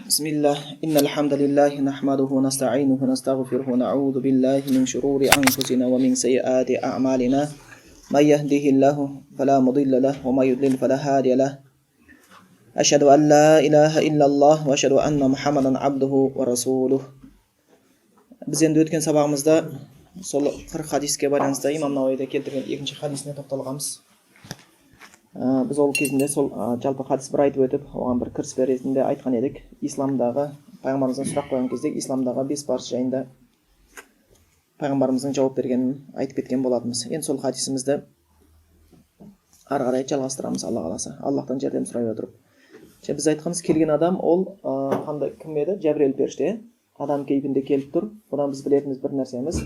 بسم الله إن الحمد لله نحمده ونستعينه ونستغفره ونعوذ بالله من شرور أنفسنا ومن سيئات أعمالنا من يهده الله فلا مضل له ومن يضلل فلا هادي له أشهد أن لا إله إلا الله وأشهد أن محمدا عبده ورسوله. Biz endi o'tgan sabog'imizda sol 40 hadisga байланысты Imom Navoiyda keltirgan ikkinchi hadisga to'xtalganmiz. Biz ol кезінде сол жалпы хадис бір айтып өтіп, оған бір кіріспе ретінде айтқан едік. Исламдағы пайғамбарымыздан сұрақ қойған кезде исламдағы 5 парыз жайында пайғамбарымыздың жауап бергенін айтып кеткен болатынбыз. Енді сол хадисімізді ары қарай жалғастырамыз, Алла қаласа. Аллахтан жәрдем сұрай отырып. Біз айтқанымыз, келген адам ол қандай кім еді? Жәбірел періште. Адам кейпінде келіп тұр. Одан біз білетініміз бір нәрсеміз,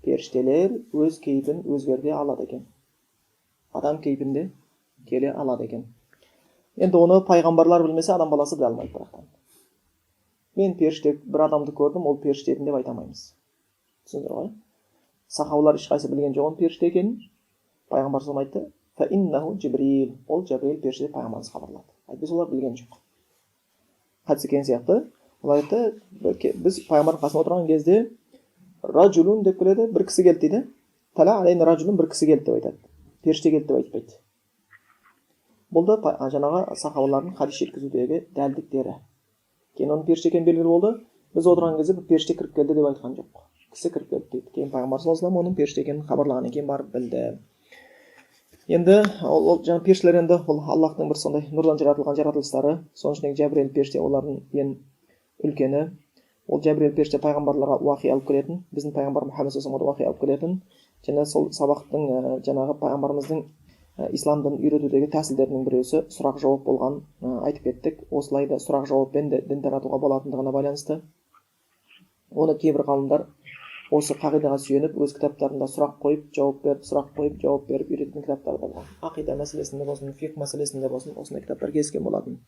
періштелер өз кейпін өзгерте алады екен. Адам кейпінде келе алады екен. Енді оны пайғамбарлар білмесе, адам баласы біле алмайды бірақтан. Мен періште бір адамды көрдім, ол періште екен деп айта алмаймыз. Түсіндіңдер ғой? Сахабалар ешқайсы білген жоқ оның періште екенін. Пайғамбар солай айтты: "Фа иннаху Жибрил", ол Жабриил періште деп пайғамбарымыз хабарлады. Айтпаса олар білген жоқ. Хадис екен сияқты. Олар айтты, біз пайғамбардың қасында отырған кезде ражулун деп келеді, бір кісі келді дейді. Тала алейна ражулун, бір кісі келді деп айтады. Періште келді деп айтпайды. Бұл да жаңағы сахабалардың хадис жеткізудегі дәлдіктері. Кейін оның періште екені белгілі болды. Біз отырған кезде бір періште кіріп келді деп айтқан жоқ. Кісі кіріп келді дейді. Кейін пайғамбар саллаллаху алейхи ва саллям оның періште екенін хабарлағаннан кейін барып білді. Енді ол жаңа періштелер енді ол Аллахтың бір сондай нұрдан жаратылған жаратылыстары. Соның ішіндегі Жәбірел періште олардың ең үлкені. Ол Жәбірел періште пайғамбарларға уахи алып келетін, біздің пайғамбар Мұхаммед саллаллаху алейхи ва саллям уахи алып келетін. Және сол сабақтың жаңағы пайғамбарымыздың исламдан үйретудегі тәсілдерінің біреусі сұрақ жауап болған айтып кеттік. Осылай да сұрақ жауаппен де дін таратуға болатындығына байланысты оны кейбір ғалымдар осы қағидаға сүйеніп өз кітаптарында сұрақ қойып жауап беріп, сұрақ қойып жауап беріп үйреткен кітаптар да болған. Ақида мәселесінде болсын, фиқ мәселесінде болсын, осындай кітаптар кездескен болатын.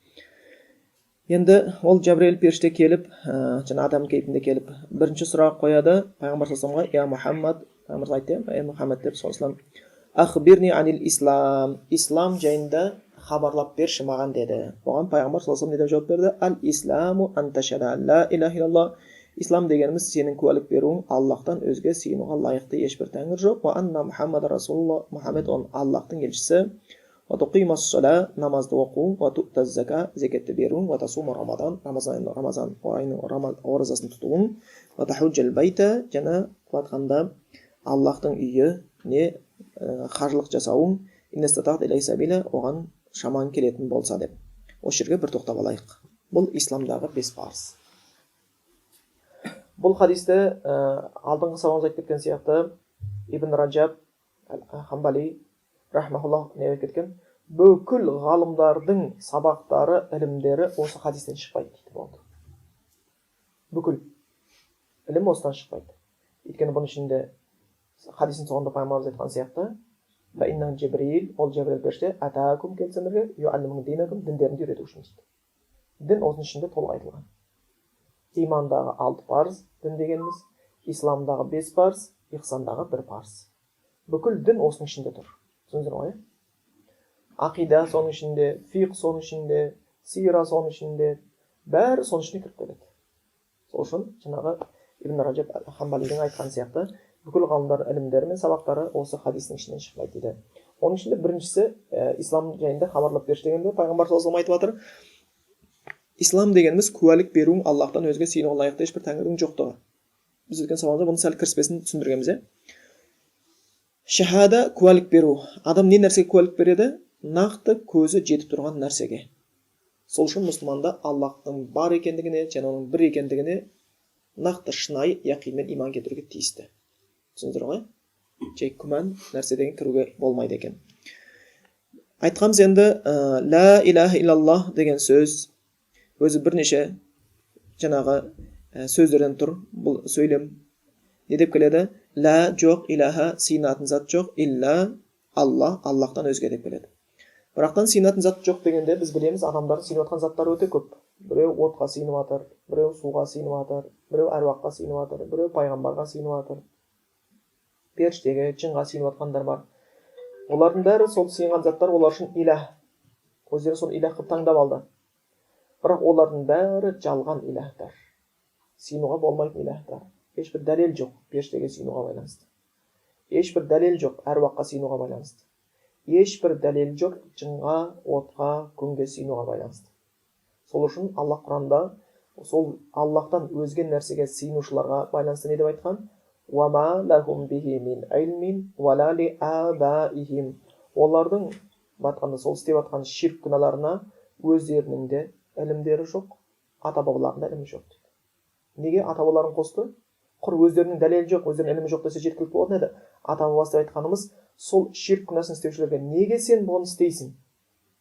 Енді ол Жәбірел періште келіп, жаңа адам кейпінде келіп, бірінші сұрақ қояды пайғамбар саллаллаху алейхи ва саллямға: "Я Мұхаммад", пайғамбар айтты: "Ей Мұхаммад" деп саллаллаху "Ахбирни анил ислам", ислам жайында хабарлап берші маған деді. Оған пайғамбар саллаллаху алейхи ва саллям не деп жауап берді? Ал-исламу ан ташхада ла иляха иллаллах. Ислам дегеніміз сенің куәлік беруің Аллахтан өзге сыйынуға лайықты ешбір тәңір жоқ. Ва анна Мұхаммад расулуллах, Мұхаммед он Аллахтың елшісі. Ва туқимас сала, намазды оқу. Ва ту'таз зака, зекетті беруің. Ва тасума рамадан, рамазан айының оразасын тұтуың. Ва тахуджал байта, жаңа айтқанда Аллахтың үйі не қажылық жасауың, иннестатағ илайхи сабила, оған шамаң келетін болса деп. Осы жерге бір тоқтап алайық. Бұл исламдағы 5 парыз. Бұл хадисті алдыңғы сабағымыз айтып кеткен сияқты Ибн Раджаб Хамбали рахмахуллах не айтып кеткен? Бүкіл ғалымдардың сабақтары, ілімдері осы хадистен шықпайды дейді болды. Бүкіл ілім осыдан шықпайды. Өйткені бұның ішінде хадистің соңында пайғамбарымыз айтқан сияқты: "Фа иннаху Жибрил", ол Жәбірел періште, "Атакум", келді сендерге, "Юаллимукум динакум", діндеріңді үйретуші" дейді. Дін осының ішінде толық айтылған. Имандағы 6 парыз дін дегеніміз, исламдағы 5 парыз, ихсандағы 1 парыз. Бүкіл дін осының ішінде тұр. Түсіндіңіздер ғой? Ақида соның ішінде, фиқ соның ішінде, сира соның ішінде, бәрі соның ішіне кіріп келеді. Сол үшін жаңағы Ибн Раджаб Хамбалидің айтқан сияқты бүкіл ғалымдар ілімдері мен сабақтары осы хадистің ішінен шықпайды дейді. Оның ішінде біріншісі ислам жайында хабарлап берші дегенде пайғамбар саллаллаху алейхи ва саллям айтып жатыр: ислам дегеніміз куәлік беруің Аллахтан өзге сыйынуға лайықты ешбір тәңірдің жоқтығы. Біз өткен сабақта бұның сәл кіріспесін түсіндіргенбіз. Шахада куәлік беру. Адам не нәрсеге куәлік береді? Нақты көзі жетіп тұрған нәрсеге. Сол үшін мұсылманда Аллахтың бар екендігіне және оның бір екендігіне нақты шынайы яқинмен иман келтіруге тиісті. Түсіндіңіздер ғой? Жай күмән нәрседен кіруге болмайды екен. Айтқанымыз енді ла иляха иллаллах деген сөз өзі бірнеше жаңағы сөздерден тұр. Бұл сөйлем не деп келеді? Ла жоқ, иляха сыйынатын зат жоқ, илля Алла, Аллахтан өзге деп келеді. Бірақтан сыйынатын зат жоқ дегенде біз білеміз, адамдар сыйынып жатқан заттар өте көп. Біреу отқа сыйынып жатыр, біреу суға сыйынып жатыр, біреу әруаққа сыйынып жатыр, біреу пайғамбарға сыйынып жатыр, періштеге, жынға сыйынып жатқандар бар. Олардың бәрі сол сыйынған заттар олар үшін иләх. Өздері сол иләх қылып таңдап алды. Бірақ олардың бәрі жалған илахтар. Сыйынуға болмайтын илахтар. Ешбір дәлел жоқ періштеге сыйынуға байланысты. Ешбір дәлел жоқ әруаққа сыйынуға байланысты. Ешбір дәлел жоқ жынға, отқа, күнге сыйынуға байланысты. Сол үшін Аллах Құранда сол Аллахтан өзге нәрсеге сыйынушыларға байланысты не деп айтқан? وَمَا لَهُمْ بِهِ مِنْ عِلْمٍ وَلَا لِآبَائِهِمْ. Олардың батқанда сол істеп атқан ширк күнәларына өздерінің де ілімдері жоқ, ата-бабаларында ілімі жоқ дейді. Неге ата-бабаларын қосты? Құр өздерінің дәлелі жоқ, өздерінің ілімі жоқ десе жеткілікті болатын еді. Ата-бабасы деп айтқанымыз, сол ширк күнәсін істеушілерге неге сен бұны істейсің?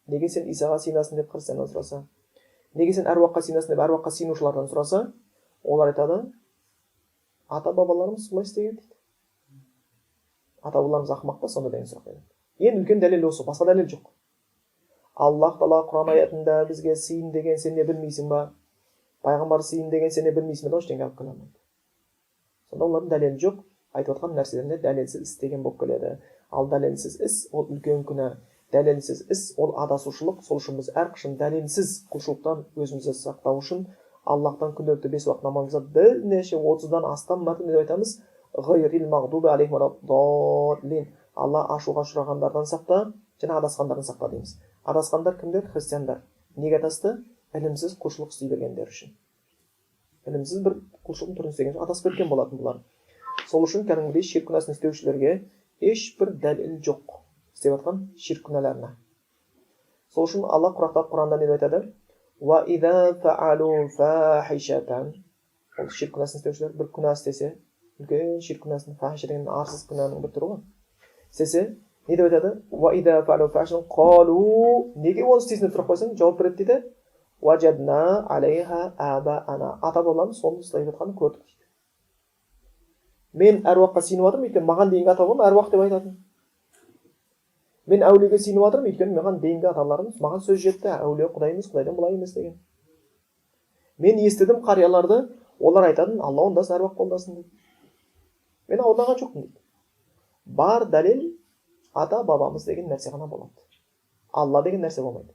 Неге сен Исаға сыйынасың деп христианнан сұраса? Неге сен әруаққа сыйынасың деп әруаққа сыйынушылардан сұраса? Олар айтады, ата-бабаларымыз солай істеген дейді. Ата-бабаларымыз ақымақ па сонда деген сұрақ қойды. Ең үлкен дәлел осы, басқа дәлел жоқ. Аллах Тағала Құран аятында бізге сыйын деген сен не білмейсің ба? Пайғамбар сыйын деген сен не білмейсің бе? Ештеңе алып келе алмайды. Сонда олардың дәлелі жоқ, айтып отқан нәрселерінде дәлелсіз істеген болып келеді. Ал дәлелсіз іс ол үлкен күнә, дәлелсіз іс ол адасушылық. Сол үшін біз әрқашан дәлелсіз құлшылықтан өзімізді сақтау үшін Аллахтан күнделікті 5 уақыт намазымызда бірнеше 30-дан астам мәрте не айтамыз? Ғайрил мағдуби алейхим валад-даллин. Алла ашуға ұшырағандардан сақта, және адасқандардан сақта дейміз. Адасқандар кімдер? Христиандар. Неге адасты? Ілімсіз құлшылық істей бергендер үшін. Ілімсіз бір құлшылықтың түрін істеген үшін адасып кеткен болатын бұлар. Сол үшін кәдімгідей ширк күнәсін істеушілерге ешбір дәлел жоқ істеп жатқан ширк күнәларына. Сол үшін Алла Құранда не айтады? وَإِذَا فَعَلُوا فَاحِشَةً. Ол ширк күнәсін істеушілер бір күнә істесе, үлкен ширк күнәсін, фахиша деген арсыз күнәнің бір түрі ғой. Істесе, не деп айтады? وَإِذَا فَعَلُوا فَاحِشَةً قَالُوا. Неге оны істейсің деп сұрақ қойсаң, жауап береді дейді. وَجَدْنَا عَلَيْهَا آبَاءَنَا. Ата-бабаларымыз соны істеп жатқанын көрдік дейді. Мен әруаққа сыйынып жатырмын, өйткені маған дейінгі ата-бабам әруақ деп айтатын. Мен әулиеге сыйынып жатырмын, өйткені маған дейінгі аталарымыз маған сөз жетті, әулие Құдай емес, Құдайдан былай емес деген. Мен естідім қарияларды, олар айтатын, Алла ондасын әруақ қолдасын дейді. Мен аунаған жоқпын дейді. Бар дәлел ата-бабамыз деген нәрсе ғана болады. Алла деген нәрсе болмайды.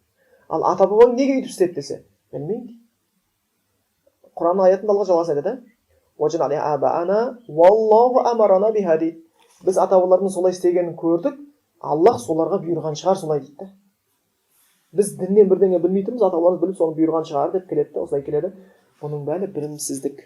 Ал ата-бабаң неге өйтіп істеді десе, білмеймін дейді. Құран аятында Алла жалғас айтады, وَجَنَ عَلَيْهَا آبَاءَنَا وَاللَّهُ أَمَرَنَا بِهَا дейді. Біз ата-бабалардың солай істегенін көрдік, Аллах соларға бұйырған шығар солай дейді. Біз діннен бірдеңе білмей тұрмыз, ата-бабаларымыз біліп соны бұйырған шығар деп келеді, осылай келеді. Бұның бәрі білімсіздік.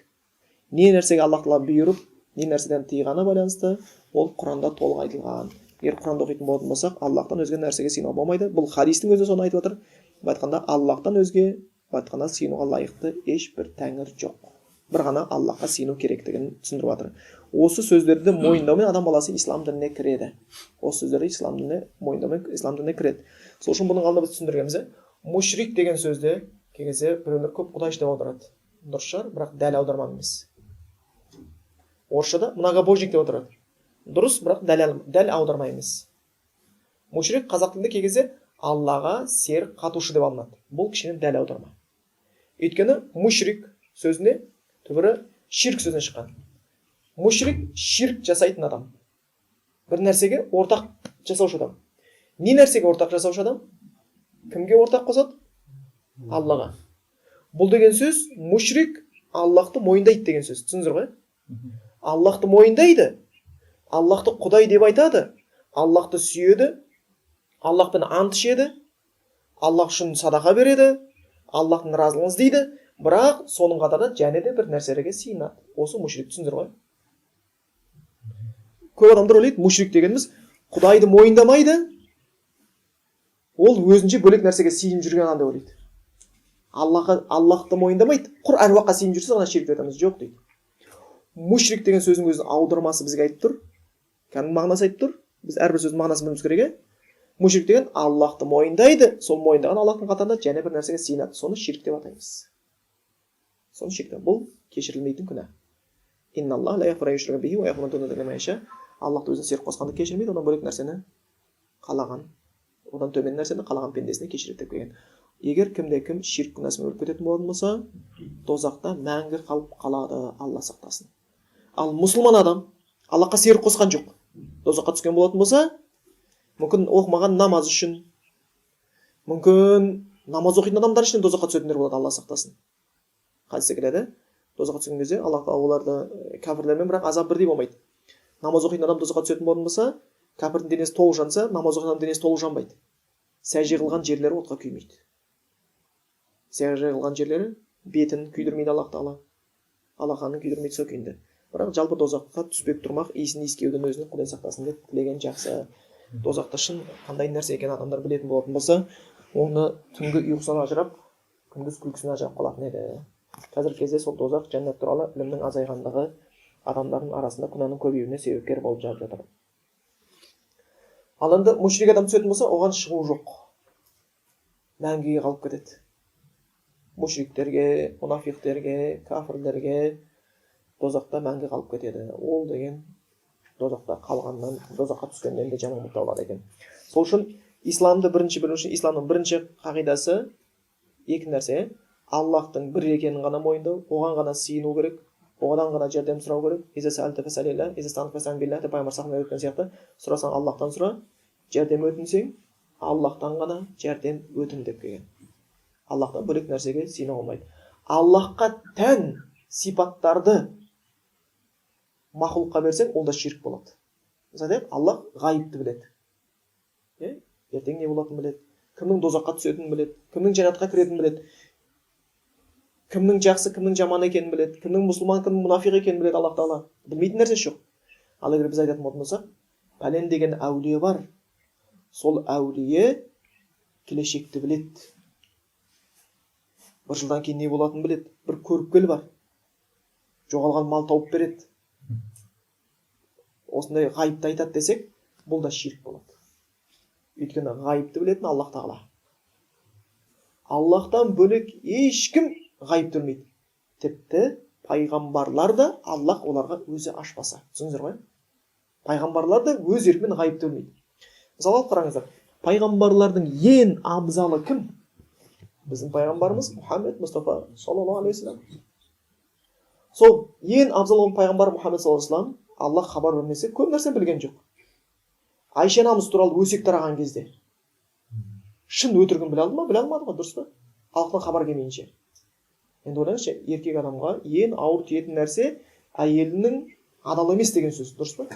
Не нәрсеге Аллах Тағала бұйырып, не нәрседен тыйғаны байланысты, ол Құранда толық айтылған. Егер Құранды оқитын болатын болсақ, Аллахтан өзге нәрсеге сыйынуға болмайды. Бұл хадистің өзі соны айтып отыр. Айтқанда Аллахтан өзге, айтқанда сыйынуға лайықты ешбір тәңір жоқ. Бір ғана Аллахқа сыйыну керектігін түсіндіріп жатыр. Осы сөздерді мойындаумен адам баласы ислам дініне кіреді. Осы сөздерді ислам дініне мойындаумен ислам дініне кіреді. Сол үшін бұның алдында біз түсіндіргеніміз, мушрик деген сөзді кей кезде біреулер көп құдайшы деп аударады. Дұрыс шығар, бірақ дәл аударма емес. Орысшада многобожник деп отырады. Дұрыс, бірақ дәл аударма емес. Мушрик қазақ тілінде кей кезде Аллаға серік қатушы деп алынады. Бұл кішкене дәл аударма. Өйткені мушрик сөзіне түбірі ширк сөзінен шыққан. Мушрик ширк жасайтын адам. Бір нәрсеге ортақ жасаушы адам. Не нәрсеге ортақ жасаушы адам? Кімге ортақ қосады? Аллаға. Бұл деген сөз мушрик Аллахты мойындайды деген сөз. Түсіндіңіздер ғой? Аллахты мойындайды. Аллахты Құдай деп айтады. Аллахты сүйеді. Аллахпен ант ішеді. Аллах үшін садақа береді. Аллахтың разылығын іздейді. Бірақ соның қатарында және де бір нәрселерге сыйынады. Осы мушрик, түсіндіңіздер ғой? Көп адамдар ойлайды, мушрик дегеніміз Құдайды мойындамайды. Ол өзінше бөлек нәрсеге сыйынып жүрген адам деп ойлайды. Аллахты мойындамайды. Құр әруаққа сыйынып жүрсе ғана ширк деп айтамыз. Жоқ дейді. Мушрик деген сөздің өзінің аудармасы бізге айтып тұр. Кәдімгі мағынасы айтып тұр. Біз әрбір сөздің мағынасын білуіміз керек. Мушрик деген Аллахты мойындайды. Сол мойындаған Аллахтың қатарында және бір нәрсеге сыйынады. Соны ширк деп атаймыз. Соны ширк деп. Бұл кешірілмейтін күнә. Инналлах ла яғфиру ан юшрика бихи ва яғфиру ма дуна залика лиман яша. Аллах өзіне серік қосқанды кешірмейді, одан бөлек нәрсені қалаған, одан төмен нәрсені қалаған пендесіне кешіреді деп келген. Егер кімде-кім ширк күнәсімен өліп кететін болатын болса, тозақта мәңгі қалып қалады, Алла сақтасын. Ал мұсылман адам Аллахқа серік қосқан жоқ, тозаққа түскен болатын болса, мүмкін оқымаған намаз үшін, мүмкін намаз оқитын адамдар ішінен тозаққа түсетіндер болады, Алла сақтасын. Хадисте келеді, тозаққа түскен кезде Алла тағала оларды кәпірлермен бірақ азап бірдей болмайды. Намаз оқитын адам тозаққа түсетін болатын болса, кәпірдің денесі толық жанса, намаз оқитын адамның денесі толық жанбайды. Сәжде қылған жерлері отқа күймейді. Сәжде қылған жерлері бетін күйдірмейді Алла тағала. Алақанын күйдірмейді сол күйінде. Бірақ жалпы тозаққа түспек тұрмақ, иісін иіскеуден өзіне Құдай сақтасын деп тілеген жақсы. Тозақта шын қандай нәрсе екенін адамдар білетін болатын болса, оны түнгі ұйқысынан ажырап, күндіз күлкісінен ажырап қалатын еді. Қазіргі кезде сол тозақ жәннат туралы ілімнің азайғандығы адамдардың арасында күнәнің көбеюіне себепкер болып жатыр. Ал енді мушрик адам түсетін болса, оған шығу жоқ. Мәңгіге қалып кетеді. Мушриктерге, мұнафиқтерге, кафірлерге тозақта мәңгі қалып кетеді. Ол деген тозақта қалғаннан, тозаққа түскеннен де жаман болып табылады екен. Сол үшін исламды бірінші білу үшін исламның бірінші қағидасы екі нәрсе: Аллахтың бір екенін ғана мойындау, оған ғана сыйыну керек, оған ғана жәрдем сұрау керек. Деп пайғамбар сахабадан өткен сияқты, сұрасаң Аллахтан сұра, жәрдем өтінсең Аллахтан ғана жәрдем өтін деп келген. Аллахтан бөлек нәрсеге сыйына болмайды. Аллахқа тән сипаттарды мақұлыққа берсең, ол да ширк болады. Мысалы, Аллах ғайыпты біледі. Ертең не болатынын біледі, кімнің тозаққа түсетінін біледі, кімнің жәннатқа кіретінін біледі, кімнің жақсы, кімнің жаман екенін біледі, кімнің мұсылман, кімнің мұнафиқ екенін біледі Аллах тағала. Білмейтін нәрсе жоқ. Ал егер біз айтатын болатын болсақ, пәлен деген әулие бар, сол әулие келешекті біледі, бір жылдан кейін не болатынын біледі, бір көріпкел бар, жоғалған мал тауып береді, осындай ғайыпты айтады десек, бұл да ширк болады. Өйткені ғайыпты білетін Аллах тағала. Аллахтан бөлек ешкім ғайыпты білмейді. Тіпті пайғамбарлар да Аллах оларға өзі ашпаса. Түсіңіздер ғой? Пайғамбарлар да өз еркімен ғайыпты білмейді. Мысалы қараңыздар, пайғамбарлардың ең абзалы кім? Біздің пайғамбарымыз Мұхаммед Мұстафа саллаллаху алейхи вассалам. Сол ең абзал olan пайғамбар Мұхаммед саллаллаху алейхи вассалам Аллах хабар бермесе, көп нәрсе білген жоқ. Айша анамыз туралы өсек тараған кезде шын өтірігін біле алды ма? Біле алмады ғой, дұрыс па? Халықтан хабар келмейінше. Енді ойлаңызшы, еркек адамға ең ауыр тиетін нәрсе әйелінің адал емес деген сөз, дұрыс па?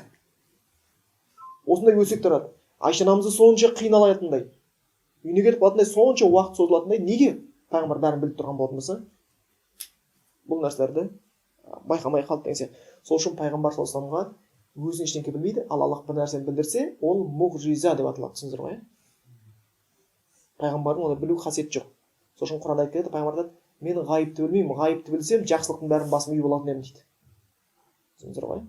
Осындай өсек тарады. Айша анамызды сонша қиналатындай, үйіне кетіп қалатындай, сонша уақыт созылатындай, неге пайғамбар бәрін біліп тұрған болатын болса? Бұл нәрселерді байқамай қалды деген сияқты. Сол үшін пайғамбар саллаллаху алейхи вассаламға өзін ештеңке білмейді, ал Аллах бір нәрсені білдірсе, ол мұғжиза деп аталады, түсіндіңіздер ғой? Пайғамбардың онда білу қасиеті жоқ. Сол үшін Құранда айтып келеді, пайғамбар айтады, мен ғайыпты білмеймін, ғайыпты білсем, жақсылықтың бәрін басым үй болатын едім дейді. Түсіндіңіздер ғой?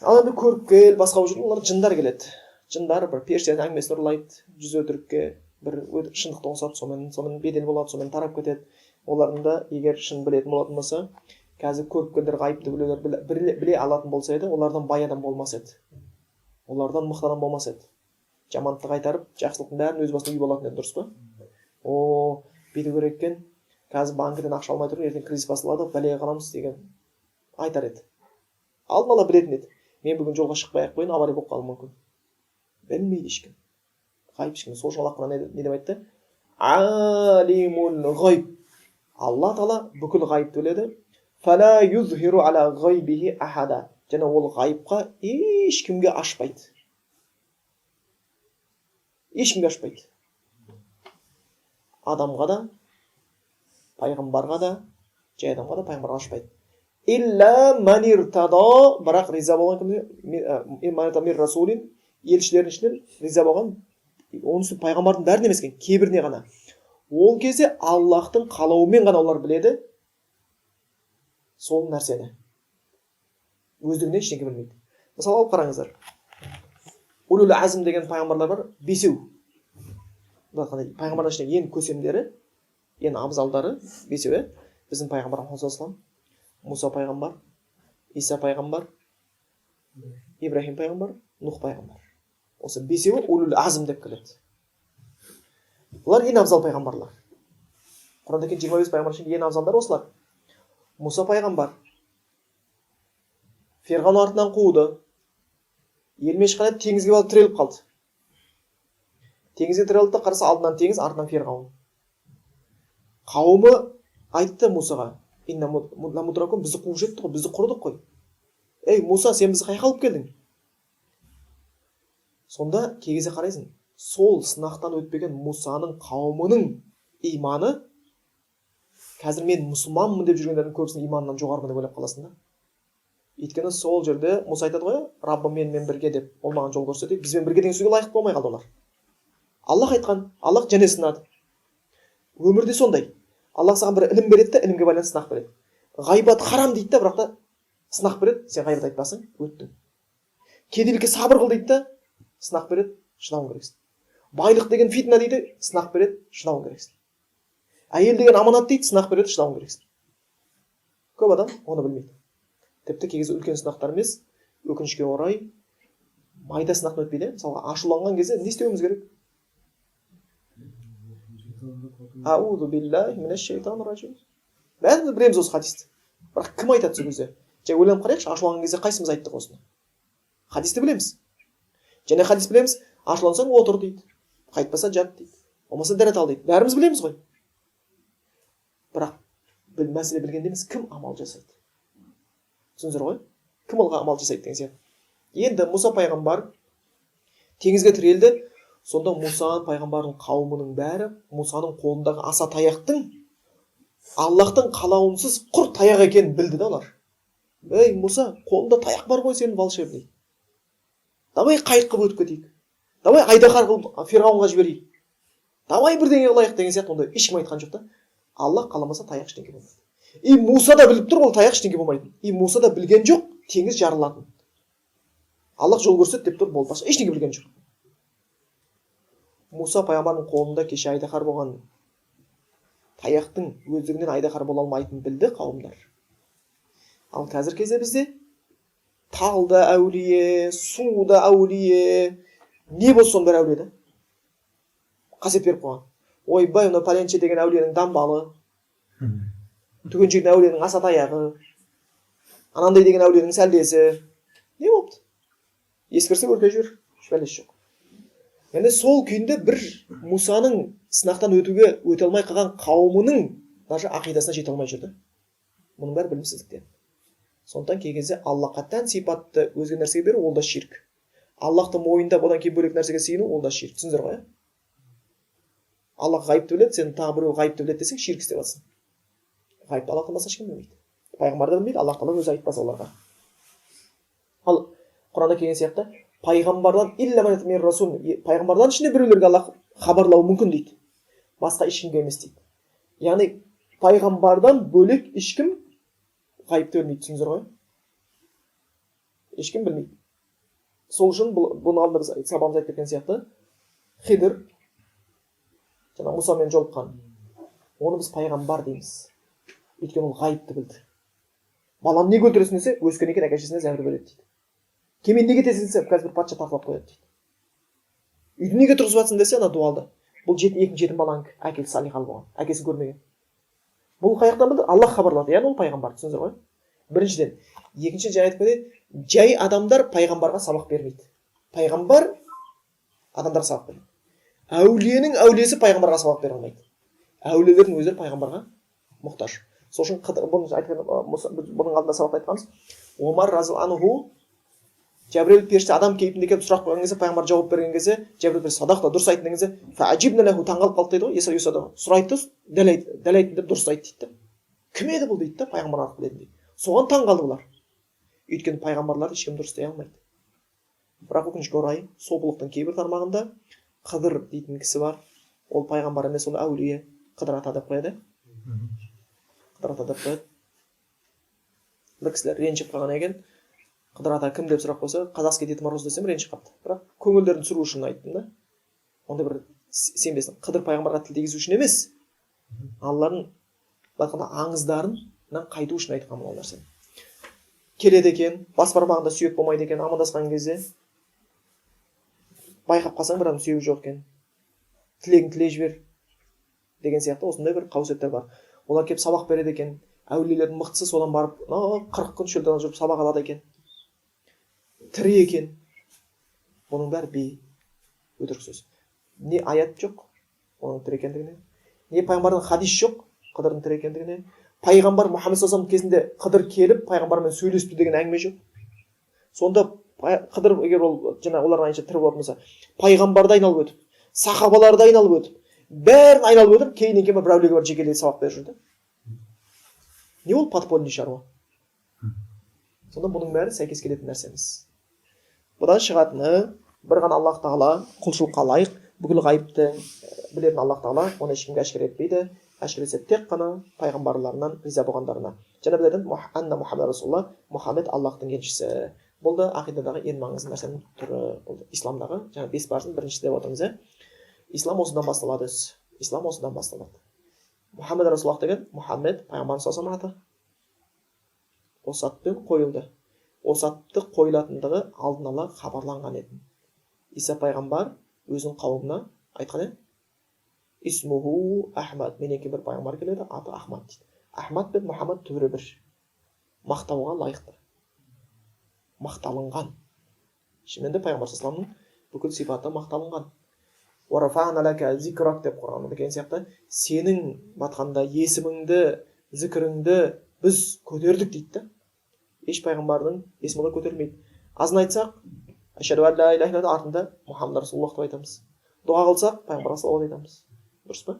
Ал енді көріпкел, басқа жүрген, олар жындар келеді. Жындар бір періштенің әңгімесін ұрлайды, жүз өтірікке, бір шындықты қосады, сонымен бедел болады, сонымен тарап кетеді. Олардың да егер шын білетін болатын болса, қазір көріпкелдер ғайыпты біле алатын болса еді, олардан бай адам болмас еді. Олардан мықты адам болмас еді. Жамандықты қайтарып, жақсылықтың бәрін өз басына үй болатын еді, дұрыс па? Бүйту керек екен, қазір банкіден ақша алмай тұрып, ертең кризис басылады, бәлеге қаламыз деген айтар еді. Алдын ала білетін еді. Мен бүгін жолға шықпай-ақ қояйын, авария болып қалуы мүмкін. Білмейді ешкім. Ғайып ешкім. Сол үшін Аллах Құранда не деп айтты? Алимул ғайб. Алла тағала бүкіл ғайыпты біледі. Фала юзхиру аля ғайбихи ахада. Және ол ғайыпқа ешкімге ашпайды. Ешкімге ашпайды. Адамға да, пайғамбарға да, жай адамға да, пайғамбарға ашпайды. Илля манир тадо, бірақ риза болған кімде, расулин, елшілердің ішінен риза болған, оның үстін пайғамбардың бәріне емес екен, кейбіріне ғана. Ол кезде Аллахтың қалауымен ғана олар біледі сол нәрсені. Өздігінен ештеңке білмейді. Мысалы алып қараңыздар. Улул азм деген пайғамбарлар бар, бесеу. Пайғамбарлар ішінде ең көсемдері, ең абзалдары бесеу. Біздің пайғамбар Мұхаммед Муса пайғамбар, Иса пайғамбар, Ибрахим пайғамбар, Нух пайғамбар. Осы бесеуі улул азм деп келеді. Бұлар ең абзал пайғамбарлар. Құранда келген 25 пайғамбар ішінде ең абзалдар осылар. Муса пайғамбар Ферғауын артынан қуды. Елмен шыққан еді, теңізге барып тіреліп қалды. Теңізге тірелді да қараса алдынан теңіз, артынан Фирғауын. Қауымы айтты Мусаға: "Инна мудракун, бізді қуып жетті ғой, бізді құрыдық қой. Ей Муса, сен бізді қайда алып келдің?" Сонда кей кезде қарайсың, сол сынақтан өтпеген Мусаның қауымының иманы қазір мен мұсылманмын деп жүргендердің көбісінің иманынан жоғары деп ойлап қаласың да. Өйткені сол жерде Муса айтады ғой: "Раббым менімен бірге" деп, ол маған жол көрсетеді. Бізбен бірге деген сөзге лайық болмай қалды олар. Аллах айтқан, Аллах және сынады. Өмірде сондай. Аллах саған бір ілім береді де, ілімге байланысты сынақ береді. Ғайбат харам дейді да, бірақ та сынақ береді, сен ғайбат айтпасың, өттің. Кедейлікке сабыр қыл дейді да, сынақ береді, шыдауың керексің. Байлық деген фитна дейді, сынақ береді, шыдауың керексің. Әйел деген аманат дейді, сынақ береді, шыдауың керексің. Көп адам оны білмейді. Тіпті кей кезде үлкен сынақтар емес, өкінішке орай майда сынақтан өтпейді. Мысалға ашуланған кезде не істеуіміз керек? Аузу биллахи минаш шайтанир ражим. Бәріміз білеміз осы хадисті. Бірақ кім айтады сол кезде? Жай ойланып қарайықшы, ашуланған кезде қайсымыз айттық осыны? Хадисті білеміз. Және хадис білеміз, ашулансаң отыр дейді. Қайтпаса жат дейді. Болмаса дәрет ал дейді. Бәріміз білеміз ғой. Бірақ мәселе білгенде емес, кім амал жасайды? Түсіндіңіздер ғой? Кім олға амал жасайды деген сияқты. Енді Муса пайғамбар теңізге тірелді. Сонда Муса пайғамбардың қауымының бәрі Мусаның қолындағы аса таяқтың Аллахтың қалауынсыз құр таяқ екенін білді да олар. Ей Муса, қолында таяқ бар ғой сенің, волшебный. Давай қайық қылып өтіп кетейік. Давай айдаһар қылып Фирғауынға жіберейік. Давай бірдеңе қылайық деген сияқты. Онда ешкім айтқан жоқ та. Аллах қаламаса таяқ ештеңе болмайды. И Муса да біліп тұр, ол таяқ ештеңе болмайды. И Муса да білген жоқ, теңіз жарылатын. Аллах жол көрсет деп тұр, болды. Ештеңе білген жоқ. Муса пайғамбардың қолында кеше айдаһар болған таяқтың өздігінен айдаһар бола алмайтынын білді қауымдар. Ал қазір кезде бізде талда әулие, суда әулие, не болса соның бәрі әулие да. Қасиет беріп қойған. Ойбай, мына пәленше деген әулиенің дамбалы, түгенше деген әулиенің аса таяғы, анандай деген әулиенің сәлдесі. Не болыпты? Ескірсе өртеп жібер, бәлесі жоқ. Енді сол күйінде бір Мусаның сынақтан өте алмай қалған қауымының даже ақидасына жете алмай жүрді. Мұның бәрі білімсіздіктен. Сондықтан кей кезде Аллахқа тән сипатты өзге нәрсеге беру, ол да ширк. Аллахты мойындап, одан кейін бөлек нәрсеге сыйыну, ол да ширк. Түсіндіңіздер ғой? Аллах ғайыпты біледі, сен тағы біреу ғайыпты біледі десең, ширк істеп жатсың. Ғайыпты Аллахтан басқа ешкім білмейді. Пайғамбар да білмейді, Аллах тағала өзі айтпаса оларға. Ал Құранда келген сияқты, пайғамбардан пайғамбардан ішінде біреулерге Аллах хабарлауы мүмкін дейді. Басқа ешкімге емес дейді. Яғни пайғамбардан бөлек ешкім ғайыпты білмейді. Түсіндіңіздер ғой? Ешкім білмейді. Сол үшін бұны алдында біз сабағымыз айтып кеткен сияқты, Хидр жаңа Мусамен жолыққан. Оны біз пайғамбар дейміз. Өйткені ол ғайыпты білді. Балам неге өлтіресің десе, өскеннен кейін әке-шешесіне зәбір береді дейді. Кемен неге тесілсе, қазір бір патша тартып қояды дейді. Үйді неге тұрғызып жатсың десе, ана дуалды. Бұл екінші жетім балаң әкесі салихалы болған, әкесін көрмеген. Бұл қаяқтан білді? Аллах хабарлады, яғни ол пайғамбар. Түсіндіңіздер ғой? Біріншіден. Екіншіден жаңа айтып кетейін, жай адамдар пайғамбарға сабақ бермейді. Пайғамбар адамдарға сабақ береді. Әулиенің әулиесі пайғамбарға сабақ бере алмайды. Әулиелердің өздері пайғамбарға мұқтаж. Сол үшін бұның алдында сабақта айтқанбыз. Омар разиаллаху анху Жәбірел періште адам кейпінде келіп сұрақ қойған кезде, пайғамбар жауап берген кезде, Жәбірел періште садақта дұрыс айтты деген кезде, фаажибна лаху таңғалып қалды дейді ғой, Есауи сұрайды, дәл айтты деп дұрыс айтты дейді. Кім еді бұл дейді да, пайғамбар арқылы еді дейді. Соған таңғалды бұлар. Өйткені пайғамбарларды ешкім дұрыс дей алмайды. Бірақ өкінішке орай, собылықтың кейбір тармағында Қыдыр дейтін кісі бар. Ол пайғамбар емес, ол әулие. Қыдыр ата деп қояды. Қыдыр ата деп қояды. Бір кісілер ренжіп қалған екен. Қыдыр ата кім деп сұрақ қойса, қазақский дейтін мороз десем ренжіп қапты. Бірақ көңілдерін түсіру үшін айттым да. Онда бір сенбесін. Қыдыр пайғамбарға тіл тигізу үшін емес, Алланың аңыздарынан қайту үшін айтқан ол нәрсе. Келеді екен, бас бармағында сүйек болмайды екен, амандасқан кезде байқап қалсаң бір адам сүйегі жоқ екен. Тілегін тілей жібер деген сияқты осындай бір қауесеттер бар. Олар келіп сабақ береді екен. Әулиелердің мықтысы содан барып 40 күн шөлден жүріп сабақ алады екен. Тірі екен. Бұның бәрі өтірік сөз. не аят жоқ оның тірі екендігіне, не пайғамбардың хадис жоқ Қыдырдың тірі екендігіне, пайғамбар Мұхаммед саллаллаху алейхи кезінде Қыдыр келіп пайғамбармен сөйлесті деген әңгіме жоқ. Сонда Қыдыр егер ол жаңа олардың айынша тірі болатын болса, пайғамбарды айналып өтіп, сахабаларды айналып өтіп, бәрін айналып өтіп, кейіннен кейін бір әулиеге барып жекелей сабақ беріп жүрді. Не ол подпольный шаруа? Сонда бұның бәрі сәйкес келетін нәрсе емес. Бұдан шығатыны бір ғана Аллах Тағала құлшылыққа лайық, бүкіл ғайыпты білетін Аллах Тағала оны ешкімге әшкере етпейді. Әшкере етсе тек қана пайғамбарларынан риза болғандарына. Жаңа біз айтамыз, анна Мұхаммед Расулалла, Мұхаммед Аллахтың елшісі. Бұл да ақидадағы ең маңызды нәрсенің түрі. Бұл исламдағы жаңа 5 парыздың біріншісі деп отырмыз. Ислам осыдан басталады. Ислам осыдан басталады. Мұхаммед Расулаллах деген Мұхаммед пайғамбар саллаллаху алейхи осы атпен қойылды. Осы атты қойылатындығы алдын ала хабарланған еді. Иса пайғамбар өзінің қауымына айтқан Исмуху Ахмад, менен кейін бір пайғамбар келеді, аты Ахмад дейді. Ахмад пен Мұхаммад түбірі бір. Мақтауға лайықты. Мақталынған. Шынымен де пайғамбар саллаллаху алейхи бүкіл сипаты мақталынған. Уарафана лака зикрак деп Құранда деген сияқты сенің батқанда есіміңді, зікіріңді біз көтердік дейді. Еш пайғамбардың есімі олай көтерілмейді. Азын айтсақ, ашһаду ан ла илаха илlalloh артында Мұхаммад Расулуллах деп айтамыз. Дұға қылсақ, пайғамбарға салауат айтамыз. Дұрыс па?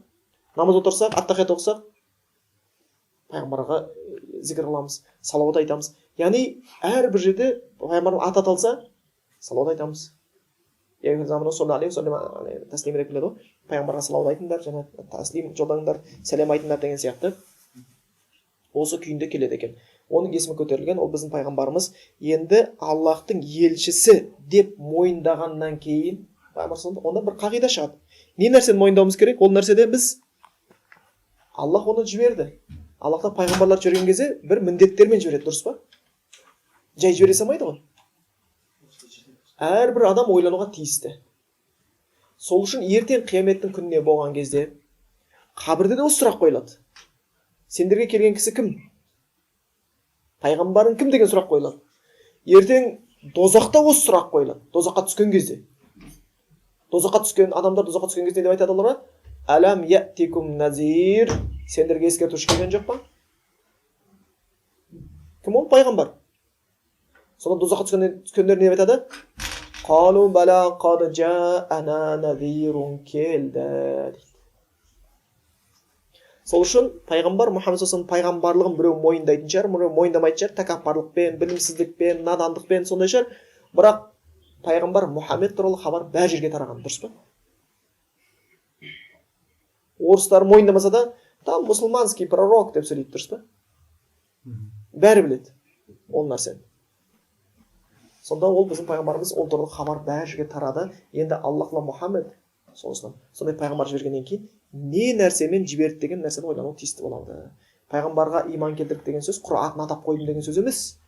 Намаз отырсақ, ат-тахият оқысақ, пайғамбарға зікір қыламыз, салауат айтамыз. Яғни әрбір жерде пайғамбардың аты аталса, салауат айтамыз. Пайғамбарға салауат айтыңдар, және таслим жолдаңдар, сәлем айтыңдар деген сияқты. Осы күйінде келеді екен. Оның есімі көтерілген, ол біздің пайғамбарымыз енді Аллахтың елшісі деп мойындағаннан кейін, онда бір қағида шығады. Не нәрсені мойындауымыз керек? Ол нәрседе біз Аллах оны жіберді. Аллахтан пайғамбарлар жіберген кезде бір міндеттермен жібереді, дұрыс па? Жай жібере салмайды ғой. Әрбір адам ойлануға тиісті. Сол үшін ертең қияметтің күніне болған кезде қабірде де осы сұрақ қойылады. Сендерге келген кісі кім? Пайғамбарың кім деген сұрақ қойылады. Ертең дозақта осы сұрақ қойылады. Дозаққа түскен кезде. Дозаққа түскен адамдар дозаққа түскен кезде деп айтады оларға? Алам яттикум назир. Сендерге ескертуші келген жоқ па? Кім ол? Пайғамбар. Сонда дозаққа түскендер не айтады? Қалу бала қад жаана назирун келді. Сол үшін пайғамбар Мұхаммед саллаллаху алейхи пайғамбарлығын біреу мойындайтын шығар, біреу мойындамайтын шығар, тәкаппарлықпен, білімсіздікпен, надандықпен сондай шығар. Бірақ пайғамбар Мұхаммед туралы хабар бәр жерге тараған, дұрыс па? Орыстар мойындамаса да, там мұсылманский пророк деп сөйлейді, дұрыс па? Бәрі біледі ол нәрсені. Сонда ол біздің пайғамбарымыз ол туралы хабар бәр жерге тарады. Енді Аллахла Мұхаммед сондай пайғамбар жібергеннен кейін не нәрсемен жіберді деген нәрсені ойлану тиісті болады. Пайғамбарға иман келтірдік деген сөз Құр'анды атап қойдым деген сөз емес.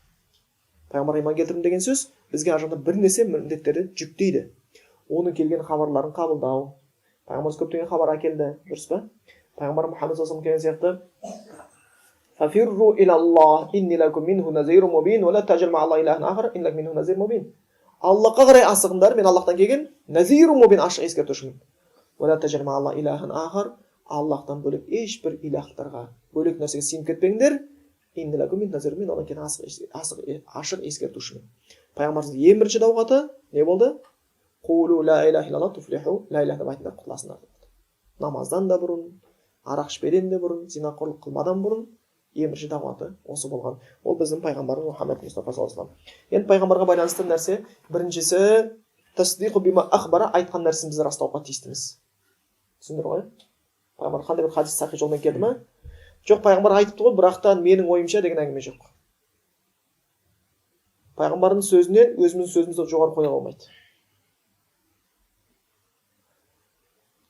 Пайғамбарға иман келтірдім деген сөз бізге ар жағында бір нәрсе міндеттерді жүктейді. Оның келген хабарларын қабылдау. Пайғамбарымыз көптеген хабар әкелді, дұрыс па? Пайғамбар Мұхаммед саллаллаху алейхи келген сияқты Фафирру илаллах инни лакум минху назирун мубин ва ла тажал ма Аллах илахан ахар иннак минху назир мубин. Аллахқа қарай асығыңдар, мен Аллахтан келген назирун мубин ашық ескертушімін. Ва ла тажал ма Аллах илахан ахар. Аллахтан бөлек ешбір илахтарға, бөлек нәрсеге сеніп кетпеңдер. Инни лакум минху назирун мубин. Одан кейін ашық ескертушімін. Пайғамбарымыздың ең бірінші дауғаты не болды? Қулу ла илаха илlalloh туфлиху. Ла илаха деп айтыңдар, құтыласыңдар. Намаздан да бұрын, арақ ішпеден де бұрын, зинақорлық қылмадан бұрын ең бірінші дағуаты осы болған. Ол біздің пайғамбарымыз Мұхаммед Мұстафа саллаллаху алейхи вассалам. Енді пайғамбарға байланысты нәрсе біріншісі тасдиқу бима ахбара, айтқан нәрсемізді растауға тиістіміз. Түсіндір ғой? Пайғамбар қандай бір хадис сахи жолмен келді ме? Жоқ, пайғамбар айтыпты ғой, бірақтан менің ойымша деген әңгіме жоқ. Пайғамбардың сөзінен өзіміздің сөзімізді жоғары қоя алмайды.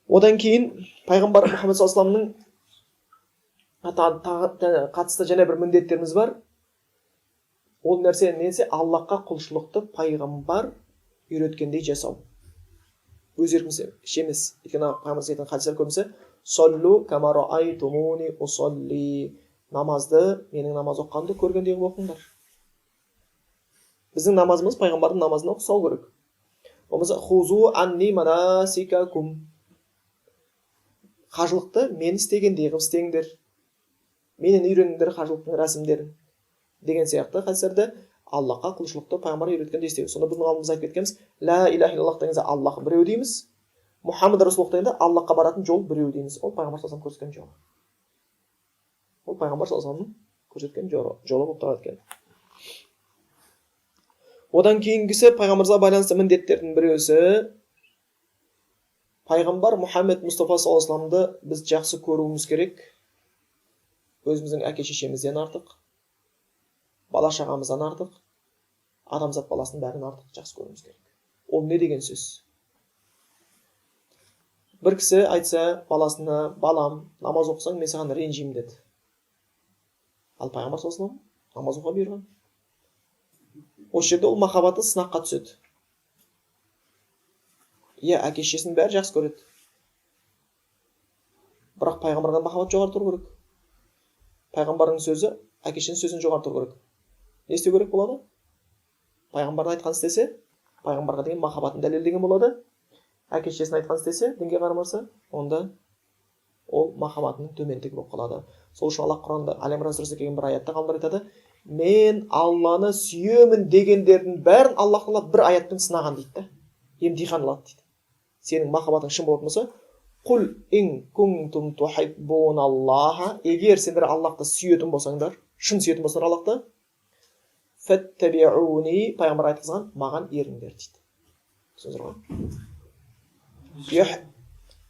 Одан кейін пайғамбар Мұхаммед саллаллаху алейхи вассаламның қатысты және бір міндеттеріміз бар. Ол нәрсе несі? Аллахқа құлшылықты пайғамбар үйреткендей жасау. Өз еркіміз емес. Өйткені пайғамбар айтқан хадистер көбісі соллу кама раайтумуни усолли. Намазды менің намаз оқығанымды көргендей оқыңдар. Біздің намазымыз пайғамбардың намазына ұқсау керек. Болмаса хузу анни манасикакум. қажылықты мен істегендей қылып істеңдер, менен үйреніңдер қажылықтың рәсімдерін деген сияқты хадистерде Аллахқа құлшылықты пайғамбар үйреткендей істеу. Сонда біздің ғалымымыз айтып кеткенбіз, ла иляха иллаллах деген Аллах біреу дейміз, Мұхаммад Расулуллах дегенде Аллахқа баратын жол біреу дейміз. Ол пайғамбар саллаллаху алейхи көрсеткен жол. Ол пайғамбар саллаллаху алейхи көрсеткен жолы болып тұрады екен. Одан кейінгісі пайғамбарға байланысты міндеттердің біреусі, пайғамбар Мұхаммед Мұстафа саллаллаху алейхи вассаламды біз жақсы көруіміз керек. Өзіміздің әке шешемізден артық, бала шағамыздан артық, адамзат баласының бәрін артық жақсы көруіміз керек. Ол не деген сөз? Бір кісі айтса баласына, балам, намаз оқысаң мен саған ренжимін деді. Ал пайғамбар саллаллаху алейхи вассалам намаз оқуға бұйырған. Осы жерде ол махаббаты сынаққа түседі. Иә, әке шешесінің бәрі жақсы көреді. Бірақ пайғамбардан махаббат жоғары тұру керек. Пайғамбардың сөзі әке шешенің сөзін жоғары тұру керек. Не істеу керек болады? Пайғамбардың айтқан істесе, пайғамбарға деген махаббатын дәлелдеген болады. Әке шешесінің айтқан істесе, дінге қарамаса, онда ол махаббатының төмендігі болып қалады. Сол үшін Аллах Құранда Ал-Имран сүресінде келген бір аятта ғалымдар айтады, мен Алланы сүйемін дегендердің бәрін Аллах Тағала бір аятпен сынаған дейді, емтихан алады дейді. Сенің махаббатың шын болатын болса, құл ин кунтум тухиббуналлаха, егер сендер Аллахты сүйетін болсаңдар, шын сүйетін болсаңдар Аллахты, фаттабиуни, пайғамбар айтқызған, маған еріңдер дейді. Түсіндіңіздер ғой?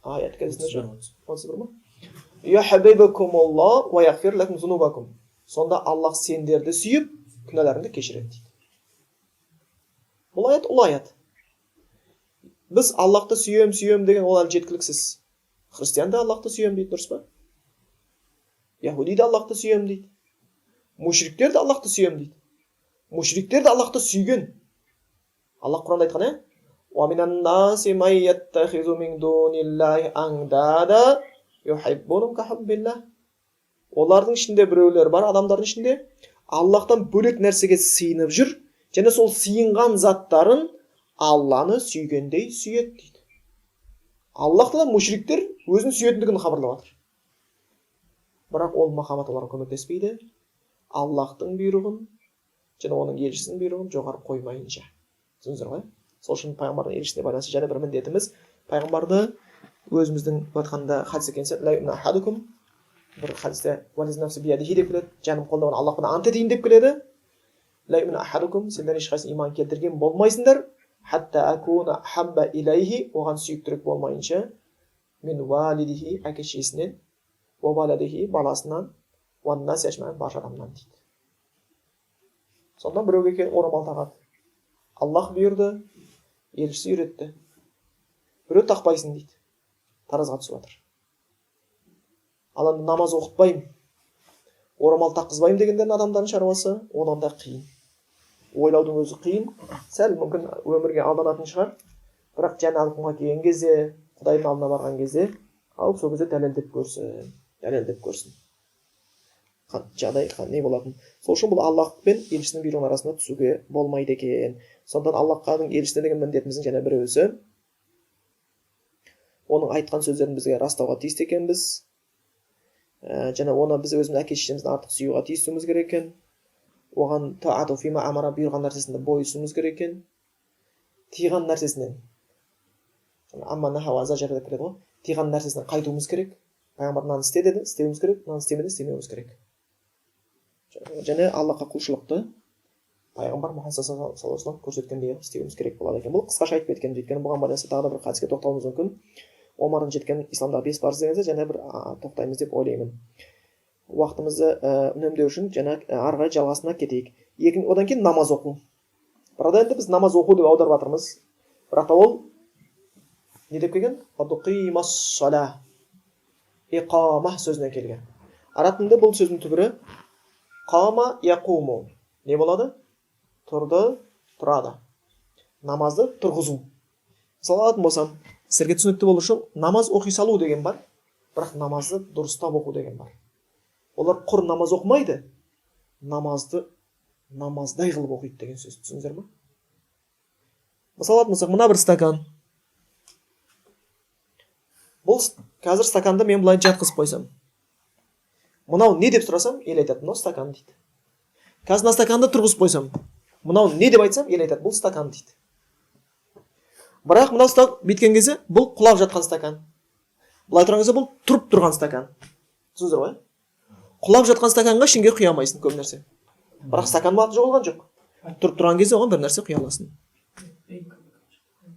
Аят кезінде жоқ. 31 ма? Юхиббукумуллах ва яғфир лакум зунубакум. Сонда Аллах сендерді сүйіп, күнәларыңды кешіреді дейді. Бұл аят ұлы аят. Біз Аллахты сүйем деген ол әлі жеткіліксіз. Христиан да Аллахты сүйем дейді, дұрыс па? Яхуди да Аллахты сүйем дейді. Мушриктер де Аллахты сүйем дейді. Мушриктер де Аллахты сүйген. Аллах Құранда айтқан, وَمِنَ النَّاسِ مَن يَتَّخِذُ مِن دُونِ اللَّهِ أَندَادًا يُحِبُّونَهُمْ كَحُبِّ اللَّهِ. Олардың ішінде біреулер бар, адамдардың ішінде Аллахтан бөлек нәрсеге сыйынып жүр, және сол сыйынған заттарын Алланы сүйгендей сүйеді дейді. Аллах Тағала мушриктер өзін сүйетіндігін хабарлап жатыр. Бірақ ол махаббат оларға көмектеспейді. Аллахтың бұйрығын және оның елшісінің бұйрығын жоғары қоймайынша. Түсіндіңіздер ғой? Сол үшін пайғамбардың елшісіне байланысты және бір міндетіміз, пайғамбарды өзіміздің айтқанда хадис екенсе, бір хадисте деп келеді, жаным қолында бар Аллахпен ант етейін деп келеді. Сендер ешқайсың иман келтірген болмайсыңдар, оған сүйіктірек болмайынша, мен валидихи, әке шешесінен, валадихи, баласынан, ваннаси ажмаин, бар адамнан дейді. Сонда біреуге келіп орамал тағады. Аллах бұйырды, елшісі үйретті. Біреу тақпайсың дейді. Таразға түсіп жатыр. Ал енді намаз оқытпаймын, орамал таққызбаймын дегендердің адамдардың шаруасы одан да қиын. Ойлаудың өзі қиын. Сәл мүмкін өмірге алданатын шығар. Бірақ жәннат алқымға келген кезде, Құдайдың алдына барған кезде, ал сол кезде дәлелдеп көрсін. Жағдай не болатын. Сол үшін бұл Аллах пен елшісінің бұйрығының арасында түсуге болмайды екен. Сондықтан Аллахтың елшісіне деген міндетіміздің және біреусі, оның айтқан сөздерін бізге растауға тиісті екенбіз. Және оны біз өзіміздің әке шешемізден артық сүюға тиісуіміз керек екен. Оған таату фима амара бұйырған нәрсесінде бойысуымыз керек екен. Тиған нәрсесінен, аммана хауа зажар деп келеді ғой, тиған нәрсесінен қайтуымыз керек. Пайғамбар мынаны істе деді, істеуіміз керек, мынаны істемеді, істемеуіміз керек. Және Аллахқа құлшылықты пайғамбар Мұхаммад саллаллаху алейхи вассалам көрсеткендей істеуіміз керек болады екен. Бұл қысқаша айтып кеткен, өйткені бұған байланысты тағы да бір хадиске тоқталуымыз мүмкін. Омардың жеткен исламдағы 5 парыз дегенде және бір тоқтаймыз деп ойлаймын. Уақытымызды үнемдеу үшін және ары қарай жалғасына кетейік. Одан кейін намаз оқу. Бірақ енді біз намаз оқу деп аударып жатырмыз. Бірақ та ол не деп келген? Иқама сөзінен келген. Араб тілінде бұл сөздің түбірі қама яқуму. Не болады? Тұрды, тұрады. Намазды тұрғызу. Мысалы алатын болсам, сіздерге түсінікті болу үшін намаз оқи салу деген бар, бірақ намазды дұрыстап оқу деген бар. Олар құр намаз оқымайды, намазды намаздай қылып оқиды деген сөз. Түсіндіңіздер ме? Мысалы алатын болсақ, мына бір стакан. Бұл қазір стаканды мен былай жатқызып қойсам, мынау не деп сұрасам, ел айтады, мынау стакан дейді. Қазір мына стаканды тұрғызып қойсам, мынау не деп айтсам, ел айтады, бұл стакан дейді. Бірақ мынау бүйткен кезде бұл құлап жатқан стакан. Былай тұрған кезде бұл тұрып тұрған стакан. Түсіндіңіздер ғой? Құлап жатқан стаканға ештеңе құя алмайсың, көп нәрсе. Бірақ стаканның аты жоғалған жоқ. Тұрып тұрған кезде оған бір нәрсе құя аласың.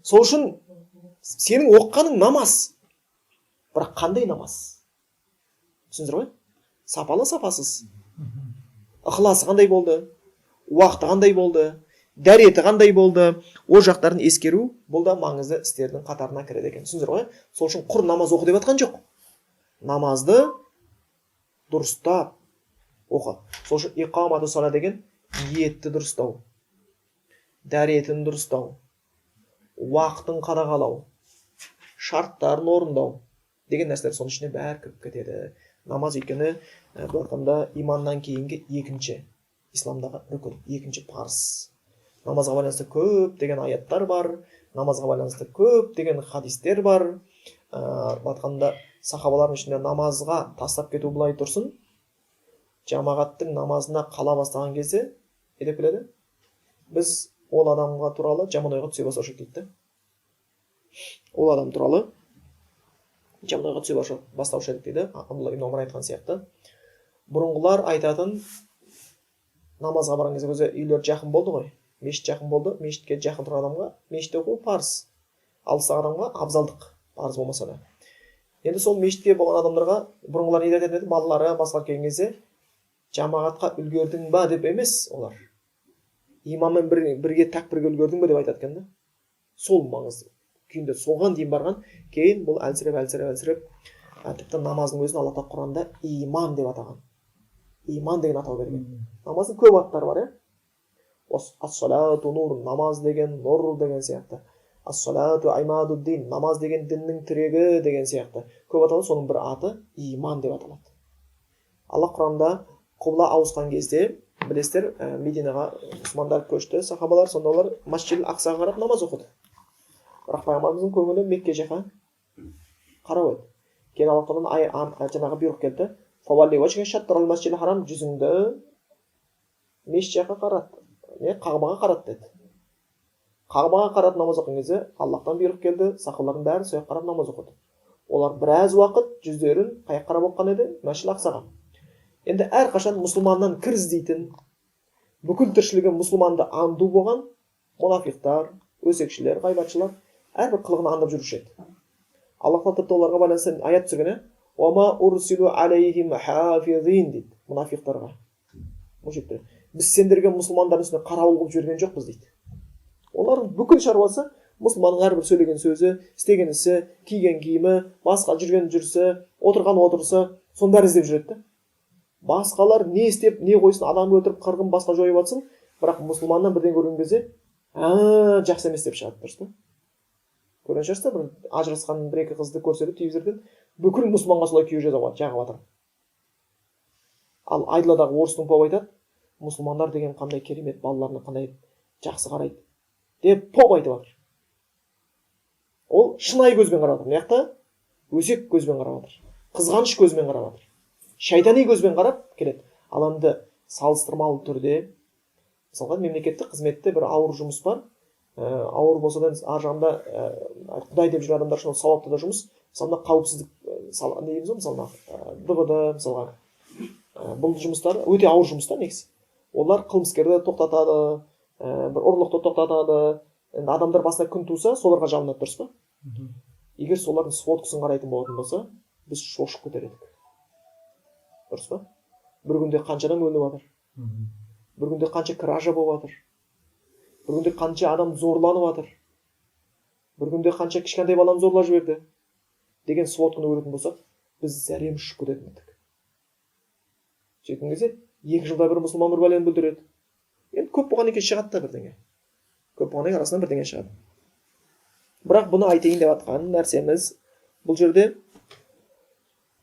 Сол үшін сенің оқығаның намаз. Бірақ қандай намаз? Түсіндіңіздер ғой? Сапалы, сапасыз. Ықыласы қандай болды? Уақыты қандай болды? Дәреті қандай болды? Ол жақтарын ескеру, бұл да маңызды істердің қатарына кіреді екен. Түсіндіңіздер ғой? Сол үшін құр намаз оқы деп жатқан жоқ. Намазды дұрыстап оқы. Сол үшін иқамату сала деген ниетті дұрыстау, дәретін дұрыстау, уақытын қадағалау, шарттарын орындау деген нәрселер соның ішіне бәрі кіріп кетеді. Намаз өйткені былайқанда иманнан кейінгі екінші, исламдағы рүкін, екінші парыз. Намазға байланысты көп деген аяттар бар, намазға байланысты көп деген хадистер бар. Былайқанда сахабалардың ішінде намазға тастап кету былай тұрсын, жамағаттың намазына қала бастаған кезде не деп келеді? Біз ол адамға туралы жаман ойға түсе бастаушы дейді. Ол адам туралы жаман ойға түсе бастаушы едік дейді. Абдулла ибн Омар айтқан сияқты. Бұрынғылар айтатын, намазға барған кезде өзі үйлер жақын болды ғой. Мешіт жақын болды, мешітке жақын тұрған адамға мешіт оқу парыз. Алыстағы адамға абзалдық, парыз болмаса да. Енді сол мешітке болған адамдарға бұрынғылар не айтатын еді? Балалары басқа келген кезде жамағатқа үлгердің ба деп емес олар. Имаммен бірге тәкбірге үлгердің бе деп айтады екен да. Сол маңызды. Күйінде соған дейін барған, кейін бұл әлсіреп, тіпті намаздың өзін Алла тағала Құранда иман деп атаған. Иман деген атау берген. Намаздың көп аттары бар, ас-салату нур, намаз деген нұр деген сияқты. Ас-салату аймадуддин, намаз деген діннің тірегі деген сияқты. Көп аталады, соның бір аты иман деп аталады. Алла Құранда құбла ауысқан кезде, білесіздер, Мединаға мұсылмандар көшті, сахабалар, сонда олар Масжид Ақсаға қарап намаз оқыды. Бірақ пайғамбарымыздың көңілі Мекке жаққа қарап еді. Кейін Алла Тағаладан жаңағы бұйрық келді. Фавалли вajhaka шатрал масжидил харам, жүзіңді мешіт жаққа қарат, Қағбаға қарат деді. Қағбаға қарап намаз оқыған кезде Аллахтан бұйрық келді, сахабалардың бәрі сол жаққа қарап намаз оқыды. Олар біраз уақыт жүздерін қай жаққа қарап оқыған еді? Масжид Ақсаға. Енді әрқашан мұсылманнан кір іздейтін, бүкіл тіршілігі мұсылманды аңду болған мұнафиқтар, өсекшілер, ғайбатшылар әрбір қылығын аңдап жүруші еді. Аллах Тағала тіпті оларға байланысты аят түсірген, "Уама урсилу алейхим хафизин" дейді мұнафиқтарға. Біз сендерге мұсылмандардың үстіне қарауыл қылып жіберген жоқпыз дейді. Олардың бүкіл шаруасы мұсылманның әрбір сөйлеген сөзі, істеген ісі, киген киімі, басқа жүрген жүрісі, отырған отырысы, соның бәрін іздеп жүреді. Басқалар не істеп, не қойсын, адам өлтіріп, қырғын басқа жойып атсын, бірақ мұсылманнан бірден көрген кезде, жақсы емес деп шығады, дұрыс па? Көрген шығарсыздар, бір ажырасқан бір-екі қызды көрсетіп телевизордан, бүкіл мұсылманға солай күйеу жағып жатыр. Ал айдаладағы орыстың поп айтады, мұсылмандар деген қандай керемет, балаларына қандай жақсы қарайды деп поп айтып жатыр. Ол шынайы көзбен қарап жатыр. Мына өсек көзбен қарап жатыр. Қызғаныш көзбен қарап жатыр. Шайтани көзбен қарап келеді. Ал енді салыстырмалы түрде, мысалға мемлекеттік қызметте бір ауыр жұмыс бар. Ауыр болса да ар жағында Құдай деп жүрген адамдар үшін сауапты да жұмыс. Мысалға қауіпсіздік дейміз ғой, мысалға ДВД, мысалға бұл жұмыстар өте ауыр жұмыстар негізі. Олар қылмыскерді тоқтатады, бір ұрлықты тоқтатады. Енді адамдар басына күн туса, соларға жалынады, дұрыс па? Егер солардың сводкасын қарайтын болатын болса, біз шошып кетер едік. Дұрыс па? Бір күнде қанша адам өліп жатыр? Бір күнде қанша кража болып жатыр? Бір күнде қанша адам зорланып жатыр? Бір күнде қанша кішкентай баланы зорлап жіберді? Деген сводканы көретін болсақ, біз зәрем ұшып кететін едік. Сөйткен кезде 2 жылда бір мұсылман бір бәлені бүлдіреді. Енді көп болғаннан кейін шығады да бірдеңе. Көп болғаннан кейін арасынан бірдеңе шығады. Бірақ бұны айтайын деп жатқан нәрсеміз, бұл жерде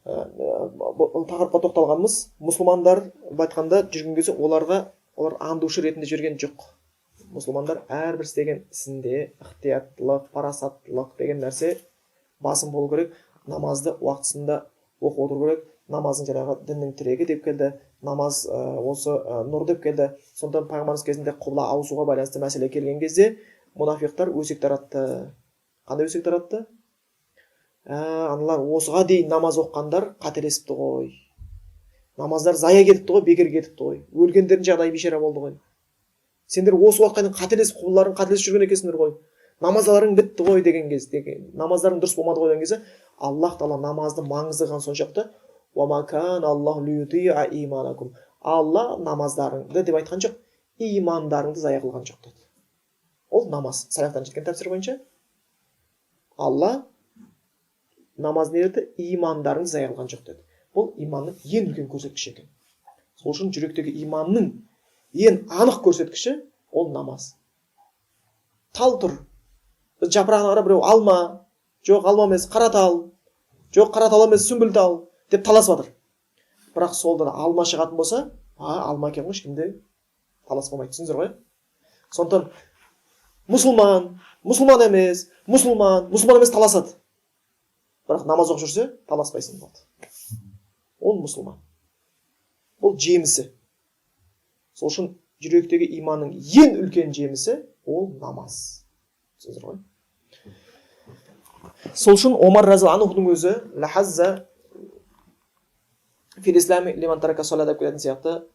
тақырыпқа тоқталғанымыз, мұсылмандар айтқанда жүрген кезде олар аңдушы ретінде жүрген жоқ. Мұсылмандар әрбір істеген ісінде ықтияттылық, парасаттылық деген нәрсе басым болу керек. намазды уақытысында оқып отыру керек. Намаздың жаңағы діннің тірегі деп келді, намаз осы нұр деп келді. Сондықтан пайғамбарымыз кезінде құбла ауысуға байланысты мәселе келген кезде мұнафиқтар өсек таратты. Қандай өсек таратты? Аналар осыға дейін намаз оққандар қателесіпті ғой. Намаздар зая кетіпті ғой, бекер кетіпті ғой. Өлгендердің жағдайы бейшара болды ғой. Сендер осы уақытқа дейін қателесіп, құбыларың қателесіп жүрген екенсіңдер ғой. Намаздарың бітті ғой деген кезде, намаздарың дұрыс болмады ғой деген кезде, Аллах Тағала намазды маңыздыған соншалықты, Алла намаздарыңды деп айтқан жоқ, имандарыңды зая қылған жоқ деді. Ол намаз. Салафтан жеткен тәпсір бойынша Алла намаз не деді? Имандарыңды зая қылған жоқ деді. Бұл иманның ең үлкен көрсеткіші екен. Сол үшін жүректегі иманның ең анық көрсеткіші ол намаз. Тал тұр. Біз жапырағына қарап біреу алма, жоқ алма емес қара тал, жоқ қара тал емес сүмбіл тал деп таласып жатыр. Бірақ солдан алма шығатын болса, алма екен ғой, ешкімде талас болмайды, түсіндіңіздер ғой? Сондықтан мұсылман емес таласады. Бірақ намаз оқып жүрсе, таласпайсың болды. Ол мұсылман. Бұл жемісі. Сол үшін жүректегі иманның ең үлкен жемісі ол намаз. Түсіндіңіздер ғой? Сол үшін Омар разиаллаху анхудың өзі лахазза фил ислами лиман тарака салат деп келетін сияқты,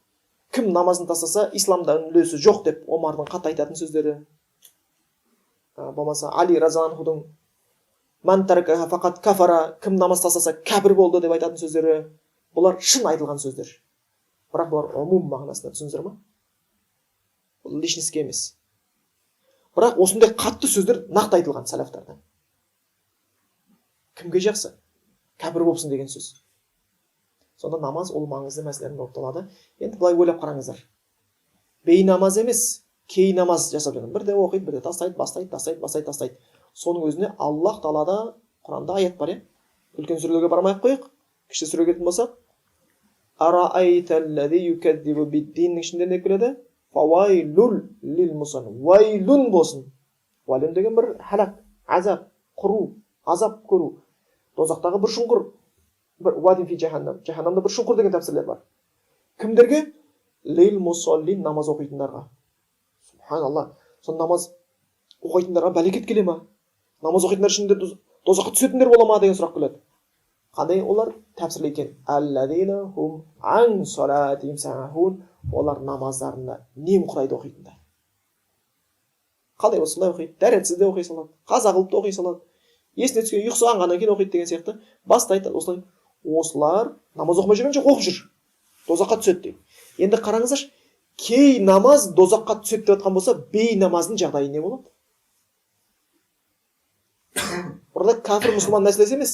кім намазын тастаса, исламда үлесі жоқ деп Омардың қатты айтатын сөздері. Болмаса Али разиаллаху анхудың ман тарака фақат кафара, кім намаз тастаса кәпір болды деп айтатын сөздері. Бұлар шын айтылған сөздер. Бірақ бұлар умум мағынасында, түсіндіңіздер ме? Бұл личностьке емес. Бірақ осындай қатты сөздер нақты айтылған салафтардан. Кімге жақсы? Кәпір болсын деген сөз. Сонда намаз ол маңызды мәселелердің болып табылады. Енді былай ойлап қараңыздар. Бейнамаз емес, кей намаз жасап жатыр. Бірде оқиды, бірде тастайды. Соның өзіне Аллах Тағалада Құранда аят бар, үлкен сүрелерге бармай-ақ қойық. Кіші сүреге келетін болсақ, араайталлази юкаддибу биддиннің ішінде не келеді? Фавайлул лил мусаллин. Вайлун болсын. Вайлун деген бір халак, азап, құру, азап көру. Дозақтағы бір шұңқыр, бір уадин фи жаханнам, жаханнамда бір шұңқыр деген тәпсірлер бар. Кімдерге? Лил мусаллин, намаз оқитындарға. Субханалла. Сон намаз оқитындарға бәлекет келе ма? Намаз оқитындар ішінде дозаққа түсетіндер бола ма деген сұрақ келеді. Қандай олар тәпсірлеген? Аллазина хум ан салатихим сахун. Олар намаздарында немқұрайды оқитындар. Қалай осылай оқиды? Дәретсіз де оқи салады, қаза қылып оқи салады. Есіне түскен ұйқысы қанғаннан кейін оқиды деген сияқты. Бастайды осылай. Осылар намаз оқымай жүрген жоқ, оқып жүр. Дозаққа түседі дейді. Енді қараңыздаршы, кей намаз дозаққа түседі деп жатқан болса, бей намаздың жағдайы не болады? Burada kafir мұсылман мәселесі емес.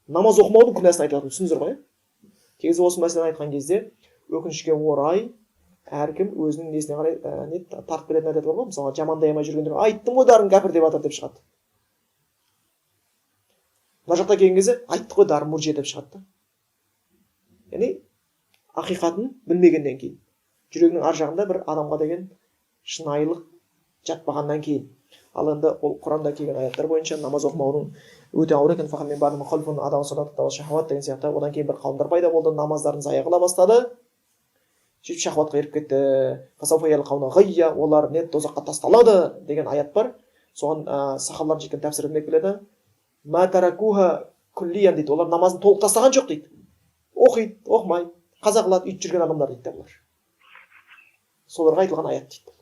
Намаз оқымаудың күнәсін айтатын, түсіндіңіздер ғой? Кезі осы мәселені айтқан кезде өкінішке орай әркім өзінің несіне қарай тартып беретін әдеті бар ғой. Мысалы, жамандай жүргендер айттым ғой дарын кәпір деп жатыр деп шығады. Мына жақта келген кезде айтты ғой дарын мұржия деп шығады. Яғни ақиқатын білмегеннен кейін, жүрегінің ар жағында бір адамға деген шынайылық жатпағаннан кейін. Ал енді ол Құранда келген аяттар бойынша намаз оқымаудың өте ауыр екен. Фақат мен бардым халфун адам салаты шахват деген сияқты. Одан кейін бір қауымдар пайда болды, намаздарын зая қыла бастады. Сөйтіп шахватқа еріп кетті. Фасауфаял қауна ғайя, олар не дозаққа тасталады деген аят бар. Соған сахабалар жеткен тәпсірінде келеді. Ма таракуха куллиян дейді. Олар намазын толық тастаған жоқ дейді. Оқиды, оқымайды, қаза қылады, үйтіп жүрген адамдар дейді бұлар. Соларға айтылған аят дейді.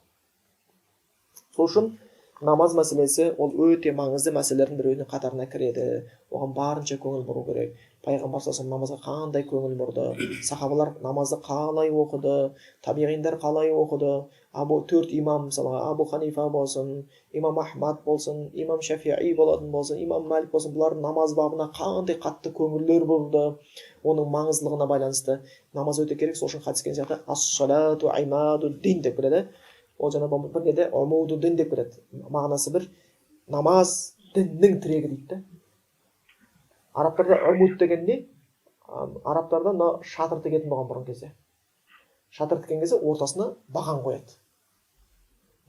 Сол үшін намаз мәселесі ол өте маңызды мәселелердің біреуінің қатарына кіреді. Оған барынша көңіл бұру керек. Пайғамбар саллаллаху намазға қандай көңіл бұрды, сахабалар намазды қалай оқыды, табиғиндар қалай оқыды. Төрт имам, мысалға Абу Ханифа болсын, имам Ахмад болсын, имам Шафиғи болатын болсын, имам Малик болсын, бұлар намаз бабына қандай қатты көңілдер бұрды. Оның маңыздылығына байланысты намаз өте керек. Сол үшін хадис келген сияқты ас-салату имаду дин деп келеді. Ол жаңа бір неде умуду дин деп келеді. Мағынасы бір намаз діннің тірегі дейді. Арабтарда умуд деген не? Арабтарда мына шатыр тігетін болған бұрын кезде. Шатыр тіккен кезде ортасына баған қояды.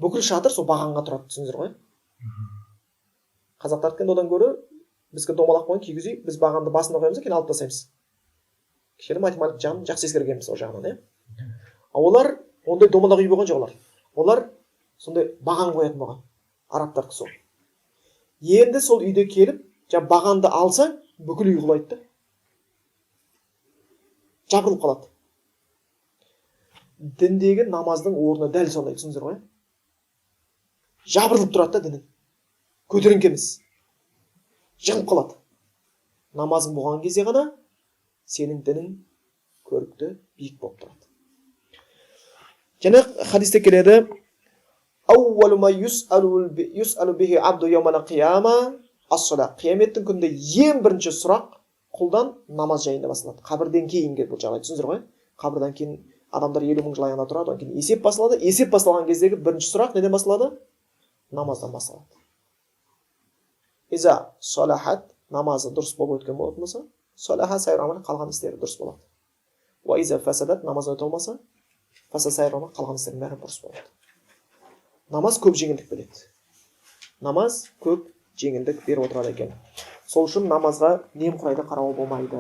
Бүкіл шатыр сол бағанға тұрады, түсіндіңіздер ғой? Қазақтар тіккен одан гөрі Бізге домалақ қойын кигізей, біз бағанды басында қоямыз, кейін алып тастаймыз. Кішкене математик жағын жақсы ескергенбіз ол жағынан, иә. Олар ондай домалақ үй болған жоқ олар. Олар сондай баған қоятын болған. Арабтардікі сол. Енді сол үйде келіп, бағанды алсаң, бүкіл үй құлайды да. Жабылып қалады. Діндегі намаздың орны дәл сондай, түсіндіңіздер ғой? Жабырылып тұрады да дінін. Көтеріңкі емес. Жығылып қалады. Намазың болған кезде ғана сенің дінің көрікті, биік болып тұрады. Және хадисте келеді: "Аувалу ма юс'алу бихи абду йаумал қияма ас-сала." Қияметтің күнінде ең бірінші сұрақ құлдан намаз жайында басталады. Қабірден кейінгі бұл жағдай, түсіндіңіздер ғой? Қабірден кейін адамдар 50 мың жыл аяғында тұрады, одан кейін есеп басталады. Есеп басталған кездегі бірінші сұрақ неден басталады? Намаздан басталады. Иза салахат, намазы дұрыс болып өткен болатын болса, салаха сайыр амал, қалған істері дұрыс болады. Ва иза фасадат, намаз өте болмаса, фасад сайыр амал, қалған істердің бәрі дұрыс болады. Намаз көп жеңілдік береді. Намаз көп жеңілдік беріп отырады екен. Сол үшін намазға немқұрайды қарауға болмайды.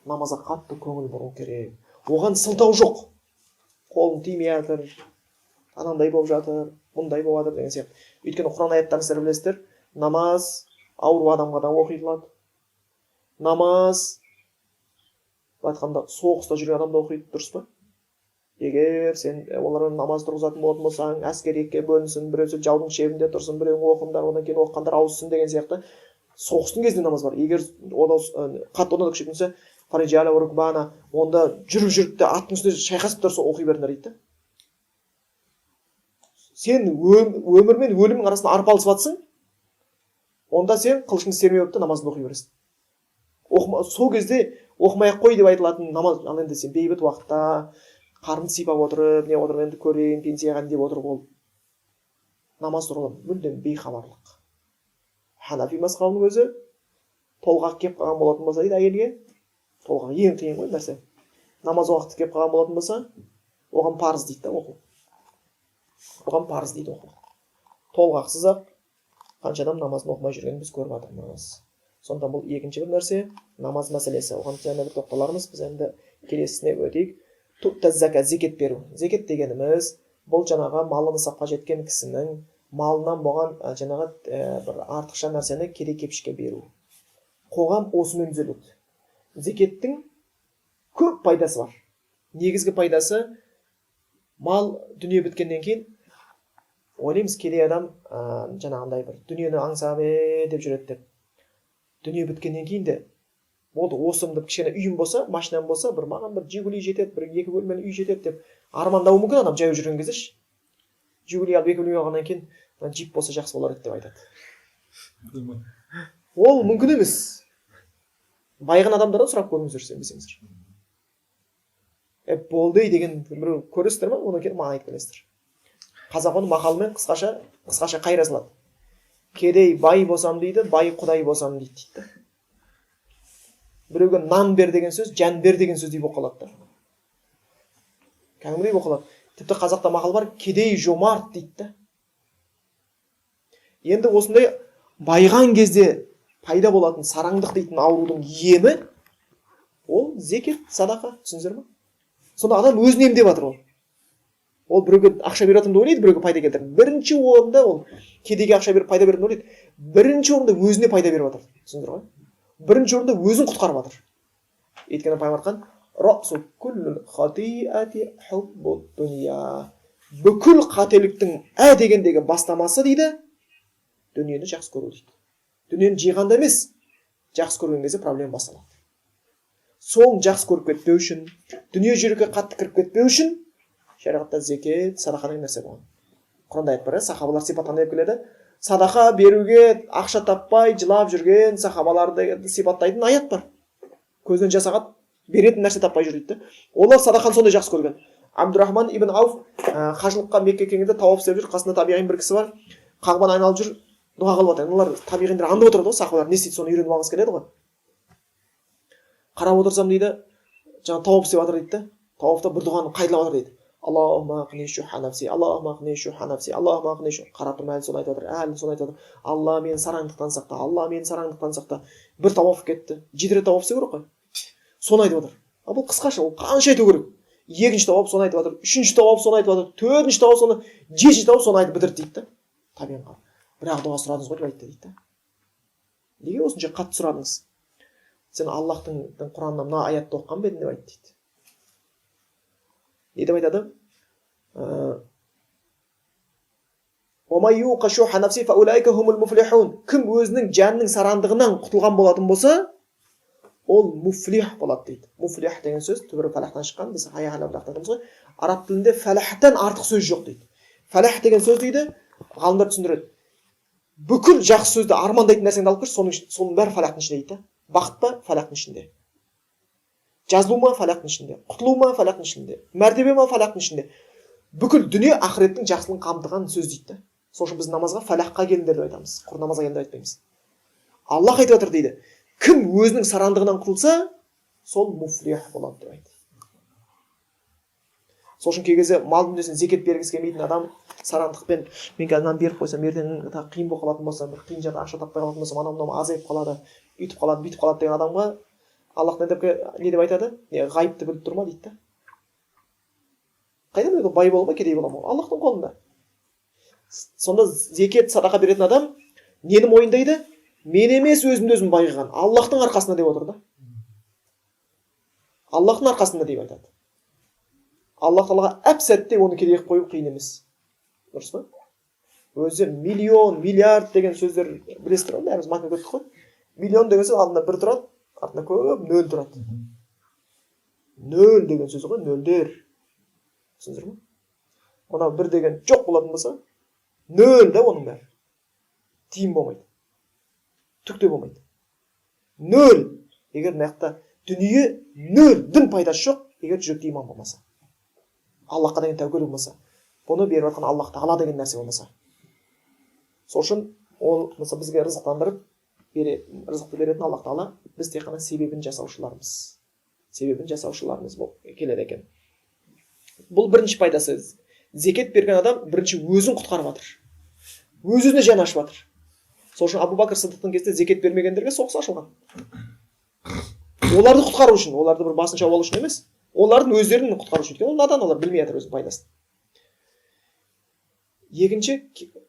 Намазға қатты көңіл бұру керек. Оған сылтау жоқ. Қолың тимей жатыр, анандай болып жатыр, мұндай болып жатыр деген сияқты. Өйткені Құран аяттарын сіздер білесіздер, намаз ауру адамға да оқитылады. Намаз айтқанда соғыста жүрген адамда оқиды, дұрыс па? Егер сен оларға намаз тұрғызатын болатын болсаң, әскерге бөлінсін, біреусі жаудың шебінде тұрсын, біреуің оқыңдар, одан кейін оқығандар ауыссын деген сияқты. Соғыстың кезінде намаз бар. Егер қатты одан да күшейтілсе, фарижала урукбана, онда жүріп аттың үстінде шайқасып тұрса оқи беріңдер дейді. Сен өмір мен өлімнің арасында арпалысып жатсың, онда сен қылышыңды сермей өтті намазыңды оқи бересің. Сол кезде оқымай-ақ қой деп айтылатын намаз, ал енді сен бейбіт уақытта қарынды сипап отырып, не отырып, енді көрейін, пенсияға деп отырып, ол намаз туралы мүлдем бейхабарлық. Ханафи мазхабының өзі толғақ кеп қалған болатын болса дейді әйелге, толғақ ең қиын ғой нәрсе. Намаз уақыты кеп қалған болатын болса, оған парыз дейді да оқу. Оған парыз дейді оқу. Толғақсыз ақ қанша адам намазын оқымай жүргенін біз көріп жатырмыз. Сонда бұл екінші бір нәрсе, намаз мәселесі. Оған жаңа бір тоқталармыз, біз енді келесісіне өтейік. Туттаз-зака, зекет беру. Зекет дегеніміз, бұл жаңағы малы нысапқа жеткен кісінің малынан болған жаңағы бір артықша нәрсені кедей-кепшікке беру. Қоғам осымен түзеледі. Зекеттің көп пайдасы бар. Негізгі пайдасы, мал дүние біткеннен кейін ойлаймыз, кедей адам жаңағындай бір дүниені аңсап деп жүреді деп. Дүние біткеннен кейін де болды, осымды кішкене үйім болса, машинам болса, бір маған бір Жигули жетеді, бір 2 бөлмелі үй жетеді деп армандауы мүмкін адам жаяу жүрген кезде. Жигули алып 2 бөлме алғаннан кейін джип болса жақсы болар еді деп айтады. Ол мүмкін емес. Байған адамдардан сұрап көріңіздер, сенбесеңіздер. Болды деген біреу көресіздер ма? Одан кейін маған айтып келесіздер. Қазақ оны мақалымен қысқаша қайыра салады. Кедей бай болсам дейді, бай құдай болсам дейді. Біреуге нан бер деген сөз, жан бер деген сөздей болып қалады. Кәдімгідей болып қалады. Тіпті қазақта мақал бар, кедей жомарт дейді. Енді осындай байған кезде пайда болатын сараңдық дейтін аурудың емі ол зекет, садақа, түсіндіңіздер ме? Сонда адам өзін емдеп жатыр ол. Ол біреуге ақша беріп жатырмын деп ойлайды, біреуге пайда келтіріп. Бірінші орында ол кедейге ақша беріп пайда беріп ойлайды. Бірінші орында өзіне пайда беріп жатыр. Түсіндіңіздер ме? Бірінші орында өзін құтқарып жатыр. Өйткені пайғамбар айтқан, "Расу кулл хатиати хуббу дуния." Бүкіл қателіктің дегендегі бастамасы дейді, дүниені жақсы көру дейді. Дүниені жиғанда емес, жақсы көрген кезде проблема басталады. Сол жақсы көріп кетпеу үшін, дүние жүрекке қатты кіріп кетпеу үшін, шариғатта зекет, садақа деген нәрсе болған. Құранда аят бар, сахабалар сипаттанып келеді. Садақа беруге ақша таппай жылап жүрген сахабаларды сипаттайтын аят бар. Көзден жас ағады, беретін нәрсе таппай жүр дейді. Олар садақаны сондай жақсы көрген. Абдурахман ибн Ауф қажылыққа Мекке келгенде тауап істеп жүр, қасында табиғин бір кісі бар, Қағбаны айналып жүр, дұға қылып жатыр. Олар табиғиндар аңдып отырады ғой, сахабалар не істейді, соны үйреніп алғысы келеді ғой. Қарап отырсам дейді, жаңа тауап істеп жатыр дейді. Тауапта бір дұғаны қайталап жатыр дейді. Аллахума қини шуха нафси, Аллахума қини шуха нафси, Аллахума қини шуха. Қарап тұрмын, әлі соны айтып жатыр, әлі соны айтып жатыр. Алла мені сараңдықтан сақта, Алла мені сараңдықтан сақта. Bir тауап кетті, 7 рет тауап істеу керек қой. Соны айтып жатыр. А бұл қысқаша, ол қанша айту керек? Екінші тауап соны айтып жатыр, үшінші тауап соны айтып жатыр, төртінші тауап соны, жетінші тауап соны айтып бітірді дейді да. Табиғатқа. Бірақ дұға сұрадыңыз ғой деп айтты дейді да. Неге осынша қатты сұрадыңыз? Сен Аллахтың Құранында мына аятты оқыған ба едің деп айтты дейді. Не деп айтады? Кім өзінің жанның сарандығынан құтылған болатын болса, ол муфлих болады дейді. Муфлих деген сөз түбірі фалахтан шыққан, біз аяғына бірақтадымыз ғой. Араб тілінде фалахтан артық сөз жоқ дейді. Фалах деген сөз дейді, ғалымдар түсіндіреді. Бүкіл жақсы сөзді армандайтын нәрсеңді алып кірші, соның бәрі фалахтың ішінде дейді. Бақыт па фалахтың ішінде. Жазылу ма фалахтың ішінде. Құтылу ма фалахтың ішінде. Мәртебе ма фалахтың ішінде. Бүкіл дүние ақыреттің жақсылығын қамтыған сөз дейді. Сол үшін біз намазға фалахқа келіңдер деп айтамыз. Құр намазға келіңдер айтпаймыз. Аллах айтып жатыр дейді. Кім өзінің сарандығынан құтылса, сол муфлих болады деп айтты. Сол үшін кей кезде мал дүниесіне зекет бергісі келмейтін адам сарандықпен мен қазір беріп қойсам, ертең қиын болып қалатын болса, бір қиын жерде ақша таппай қалатын болса, анау азайып қалады, үйтіп қалады, бүйтіп қалады деген адамға Аллах не деп айтады? Ғайыпты біліп тұр ма дейді да. Қайдан біледі? Бай бола ма, кедей бола ма? Аллахтың қолында. Сонда зекет, садақа беретін адам нені мойындайды? Мен емес өзімді өзім байыған, Аллахтың арқасында деп отыр да. Аллахтың арқасында деп айтады. Аллах Тағала әп-сәтте оны кедей қойып қиын емес. Дұрыс па? Өзі миллион, миллиард деген сөздер білесіздер ғой, бәріміз математика өттік қой. Миллион деген сөз алдында 1 тұрады, артында көп 0 тұрады. 0 деген сөз ғой, нөлдер. Түсіндіңіздер ме? Мына 1 деген жоқ болатын болса, 0 да оның бәрі. Тиын болмайды. Түк те болмайды. 0. Егер мына дүние 0-дің пайдасы жоқ, егер жүректе иман болмаса. Аллахқа деген тәуекел болмаса, бұны беріп жатқан Аллах Тағала деген нәрсе болмаса. Сол үшін ол мысалы бізге рызықтандырып, рызықты беретін Аллах Тағала, біз тек қана себебін жасаушылармыз. Себебін жасаушылармыз болып келеді екен. Бұл бірінші пайдасы. Зекет берген адам бірінші өзін құтқарып жатыр. Өз-өзіне жан ашып жатыр. Сол үшін Абу Бакр Сыдықтың кезінде зекет бермегендерге соғыс ашылған. Оларды құтқару үшін, оларды бір басын шауып алу үшін емес, олардың өздерін құтқару үшін. Ол надан, олар білмей жатыр өзінің пайдасын. Екінші,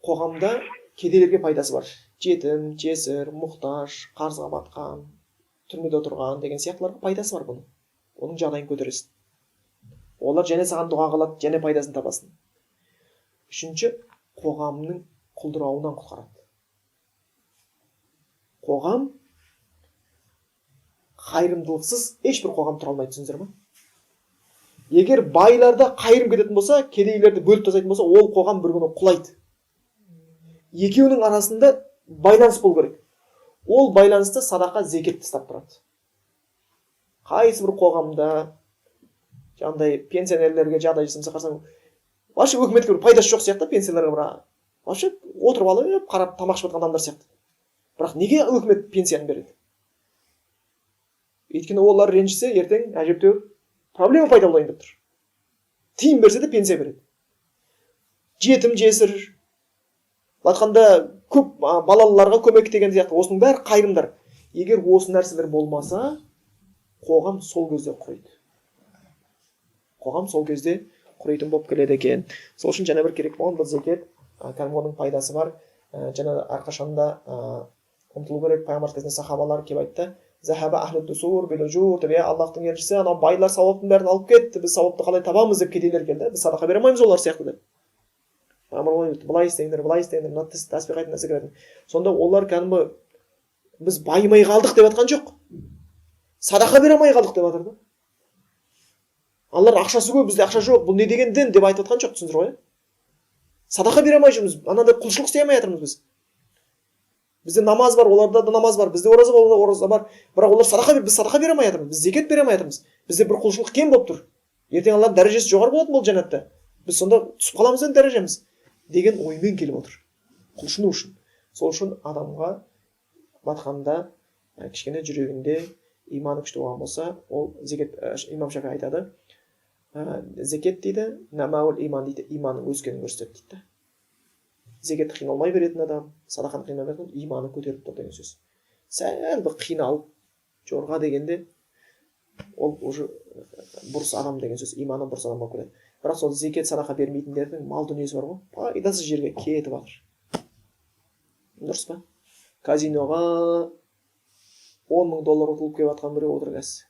қоғамда кедейлерге пайдасы бар. Жетім, жесір, мұқтаж, қарызға батқан, түрмеде отырған деген сияқтыларға пайдасы бар бұның. Оның жағдайын көтересің. Олар және саған дұға қылады, және пайдасын табасың. Үшінші, қоғамның құлдырауынан құтқарады. Қоғам қайырымдылықсыз ешбір қоғам тұра алмайды, түсіндіңіздер ме? Егер байларда қайырым кететін болса, кедейлерді бөліп тастайтын болса, ол қоғам бір күні құлайды. Екеуінің арасында байланыс болу керек. Ол байланысты садақа, зекет ұстап тұрады. Қайсы бір қоғамда жаңағыдай пенсионерлерге жағдай жасамаса қарасаң, вообще өкіметке бір пайдасы жоқ сияқты, пенсияларға бір вообще отырып алып, қарап тамақ ішіп жатқан адамдар сияқты. Бірақ неге өкімет пенсияны береді? Өйткені олар ренжісе, ертең әжептәуір проблема пайда болайын деп тұр. Тиын берсе де пенсия береді. Жетім, жесір, айтқанда көп балаларға көмек деген сияқты, осының бәрі қайырымдар. Егер осы нәрселер болмаса, қоғам сол кезде құрайды. Қоғам сол кезде құрайтын болып келеді екен. Сол үшін жаңа бір керек болған бұл зекет, кәдімгі оның пайдасы бар. Жаңа әрқашанда ұмтылу керек. Пайғамбар кезінде сахабалар келіп айтты: "Захаба ахлу дусур бил уджур", деп, Аллахтың елшісі, анау байлар сауаптың бәрін алып кетті, біз сауапты қалай табамыз деп кедейлер келді. Біз садақа бере алмаймыз олар сияқты деп. Пайғамбар айтты: "Былай істеңдер, былай істеңдер, мына тәсбих айтатын нәрсе келеді." Сонда олар кәдімгі біз байымай қалдық деп жатқан жоқ. Садақа бере алмай қалдық деп жатыр да. Аллар ақшасы көп, бізде ақша жоқ. Бұл не деген дін деп айтып жатқан жоқ, түсіндіңіздер ғой? Садақа бере алмай жүрміз. Анандай құлшылық істей алмай жатырмыз біз. Бізде намаз бар, оларда да намаз бар. Бізде ораза бар, оларда ораза бар. Бірақ олар садақа береді, біз садақа бере алмай жатырмыз. Біз зекет бере алмай жатырмыз. Бізде бір құлшылық кем болып тұр. Ертең Алланың дәрежесі жоғары болады бұл жәннатта. Біз сонда түсіп қаламыз енді дәрежеміз деген оймен келіп отыр. Құлшыну үшін. Сол үшін адамға батқанда кішкене жүрегінде иманы күшті болған болса, ол зекет имам Шафи айтады: зекет дейді намаул иман дейді, иманның өскенін көрсетеді дейді. Зекетті қиналмай беретін адам, садақаны қиналмай беретін адам иманы көтеріп тұр деген сөз. Сәл бір қиналып жорға дегенде ол уже бұрыс адам деген сөз, иманы бұрыс адам болып келеді. Бірақ сол зекет садақа бермейтіндердің мал дүниесі бар ғой, пайдасыз жерге кетіп жатыр. Дұрыс па? Казиноға $10,000 ұтылып келіп жатқан біреу отыр қазір.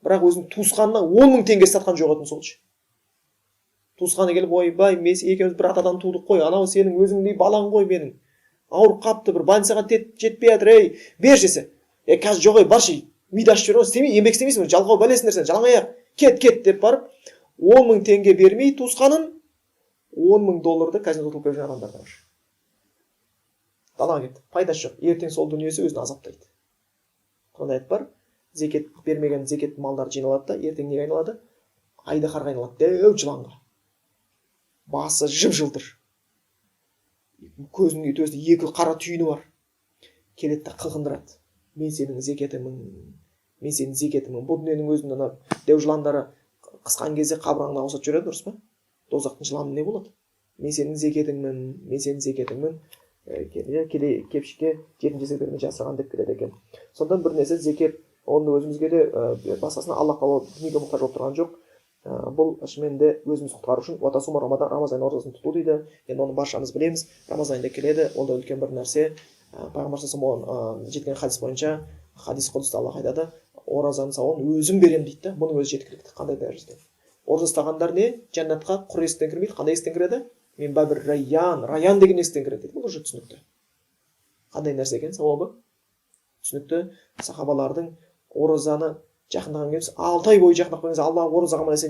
Бірақ өзінің туысқанына 10,000 теңге сатқан жоқ етін солшы. Туысқаны келіп, ойбай, мен екеуміз бір атадан тудық қой, анау сенің өзіңдей балаң ғой менің. Ауырып қапты, бір больницаға жетпей жатыр, ей, бер жесе. Қазір жоқ ей, баршы, миды ашып жүр, істемей, еңбек істемейсің, жалқау бәлесіңдер сен, жалаң аяқ, кет деп барып, 10,000 теңге бермей туысқанын, $10,000 казинода ұтылып келіп жүрген адамдар бар. Далаға кетті, пайдасы жоқ. Ертең сол дүниесі өзін азаптайды. Қандай айт бар? Зекет бермеген зекет малдар жиналады да, ертең неге айналады? Айдаһарға айналады, дәу жыланға. Басы жып-жылтыр. Көзінің төсінде 2 қара түйіні бар. Келеді да қылқындырады. Мен сенің зекетімін. Бұл дүниенің өзінің дәу жыландары қысқан кезде қабырғаңа ұқсатып жүреді, дұрыс па? Дозақтың жыланы не болады? Мен сенің зекетіңмін. Кепшікке 7 жесектеріне жасырған деп келеді екен. Сондан бір нәрсе зекет, оны өзімізге де басқасына Аллах тағала дүниеге мұқтаж болып тұрған жоқ. Бұл шынымен де өзіміз құтқару үшін уатасума Рамазан оразасын тұту дейді. Енді оны баршамыз білеміз. Рамазан айында келеді, ол да үлкен бір нәрсе. Пайғамбар саллаллаху жеткен хадис бойынша, хадис құдыста Аллах айтады, оразаның сауабын өзім беремін дейді да. Бұның өзі жеткілікті. Қандай дәрежеде? Ораза ұстағандар не? Жәннатқа құр есіктен кірмейді. Қандай есіктен кіреді? Мен бәбір райян деген есіктен кіреді дейді. Бұл уже түсінікті. Қандай нәрсе екен сауабы? Түсінікті. Сахабалардың оразаны жақындаған кезде 6 ай бойы жақындап қойыңыз, Алла оразаға мына сен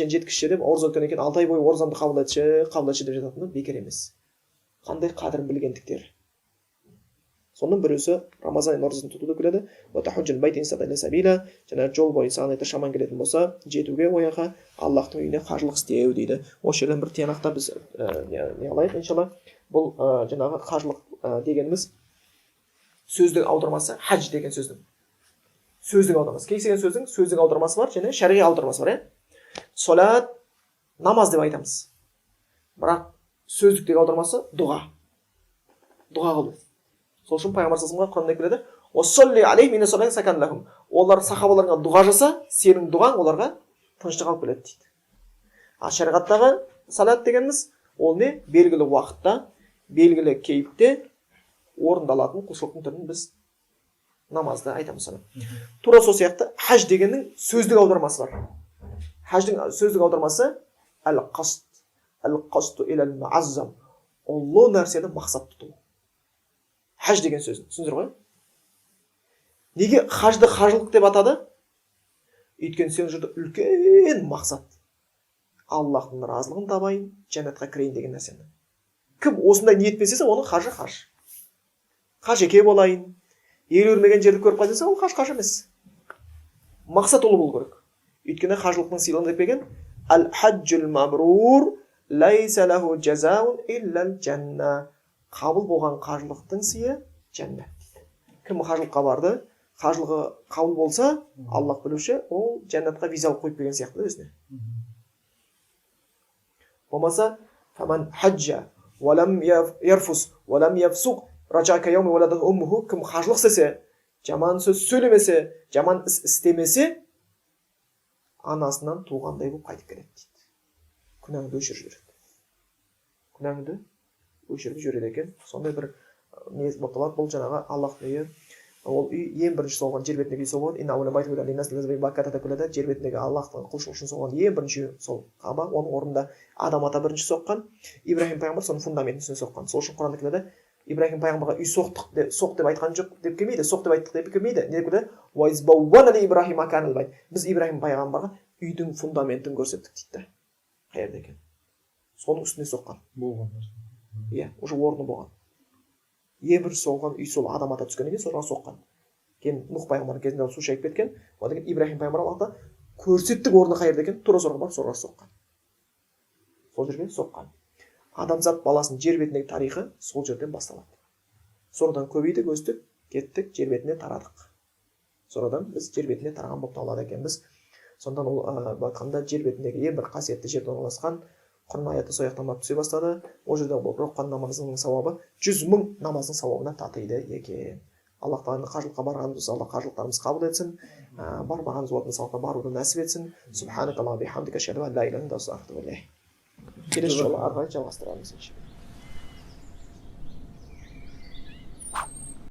жеткізші деп, ораза өткен екен 6 ай бойы оразамды қабыл етші деп жататыны бекер емес. Қандай қадірін білгендіктері. Соның біреусі Рамазан оразасын тұтуды келеді. Жаңа жол бойы саған айтыр шаман келетін болса, жетуге ояға Аллахтың үйіне қажылық істеу дейді. Осы жерден бір тиянақта біз не алайық, иншалла. Бұл жаңағы қажылық дегеніміз сөздің аудармасы, хадж деген сөздің. Сөздің аудармасы. Кез келген сөздің аудармасы бар, және шариғи аудармасы бар, Солат, намаз деп айтамыз. Бірақ сөздіктегі аудармасы дұға. Дұға қылу. Сол үшін пайғамбар саллаллаху Құранда келеді: "Уассалли алейхи мин саллати сакан лахум." Олар сахабаларға дұға жаса, сенің дұғаң оларға тыныштық алып келеді дейді. А шариғаттағы салат дегеніміз ол не? Белгілі уақытта, белгілі кейіпте орындалатын құлшылықтың түрін біз намазды айтамыз соны. Тура сол сияқты хаж дегеннің сөздік аудармасы бар. Хаждың сөздік аудармасы әл-қасту иләл-муаззам. Ұлы нәрсені мақсат тұту. Хаж деген сөзін түсіндіңіздер ғой? Неге хажды қажылық деп атады? Өйткені сен жүрді үлкен мақсат. Аллахтың разылығын табайын, жәннатқа кірейін деген нәрсені. Кім осындай ниетпесе, оның хажы хаж. Қажеке болайын, ел өрмеген жерді көріп қайтса, ол хаж емес. Мақсат ұлы болу керек. Өйткені хажылықтың сыйлығын деп берген: "Әл-хаджул мабрур лайса лаху жазаун иллал жанна." Қабыл болған қажылықтың сыйы жәннат дейді. Кім қажылыққа барды, қажылығы қабыл болса, Аллах білуші, ол жәннатқа виза алып қойып берген сияқты өзіне. Болмаса, "Фаман хаджа ва лам ярфус ва лам яфсук раджа ка яуми валадат уммуху." Кім қажылық істесе, жаман сөз сөйлемесе, жаман іс істемесе, анасынан туғандай болып қайтып келеді дейді. Күнәңді өшіріп жүреді екен. Сондай бір не болып қалады. Бұл жаңағы Аллахтың үйі. Ол үй ең бірінші соғылған жер бетіндегі үй сол болады. Жер бетіндегі Аллахтың құлшылығы үшін соғылған ең бірінші сол Каба. Оның орнында Адам ата бірінші соққан, Ибрахим пайғамбар соның фундаментін соққан. Сол үшін Құранда келеді: Ибрахим пайғамбарға үй соқ деп айтқан жоқ деп келмейді, соқ деп айттық деп келмейді. Не деп келеді? Біз Ибрахим пайғамбарға үйдің фундаментін көрсеттік дейді. Қайерде екен? Соның үстіне соққан. Болған. Иә, уже орны болған. Ең бірінші соғылған үй сол Адам ата түскеннен кейін соған соққан. Кейін Нұх пайғамбардың кезінде су шайып кеткен. Одан кейін Ибрахим пайғамбар Аллахта көрсеттік орны қайерде екен? Тура соған барып соға соққан. Сол жерге соққан. Адамзат баласының жер бетіндегі тарихы сол жерден басталады. Содан көбейдік, өстік, кеттік, жер бетіне тарадық. Содан біз жер бетіне тараған болып табылады екенбіз. Сонда ол былай айтқанда жер бетіндегі ең бір қасиетті жерде орналасқан Құран аяты сол жақтан барып түсе бастады. Ол жерде оқыған намазының сауабы 100.000 намаздың сауабына татиды екен. Аллах тағала қажылыққа барған болса, Алла қажылықтарымызды қабыл етсін. Бармаған болатын сауапқа баруды нәсіп етсін. Субханакаллахумма бихамдика ашһаду ан ла илаха илля анта астағфирука ва атубу илейк. Келесі жолы ары қарай жалғастырамыз иншалла.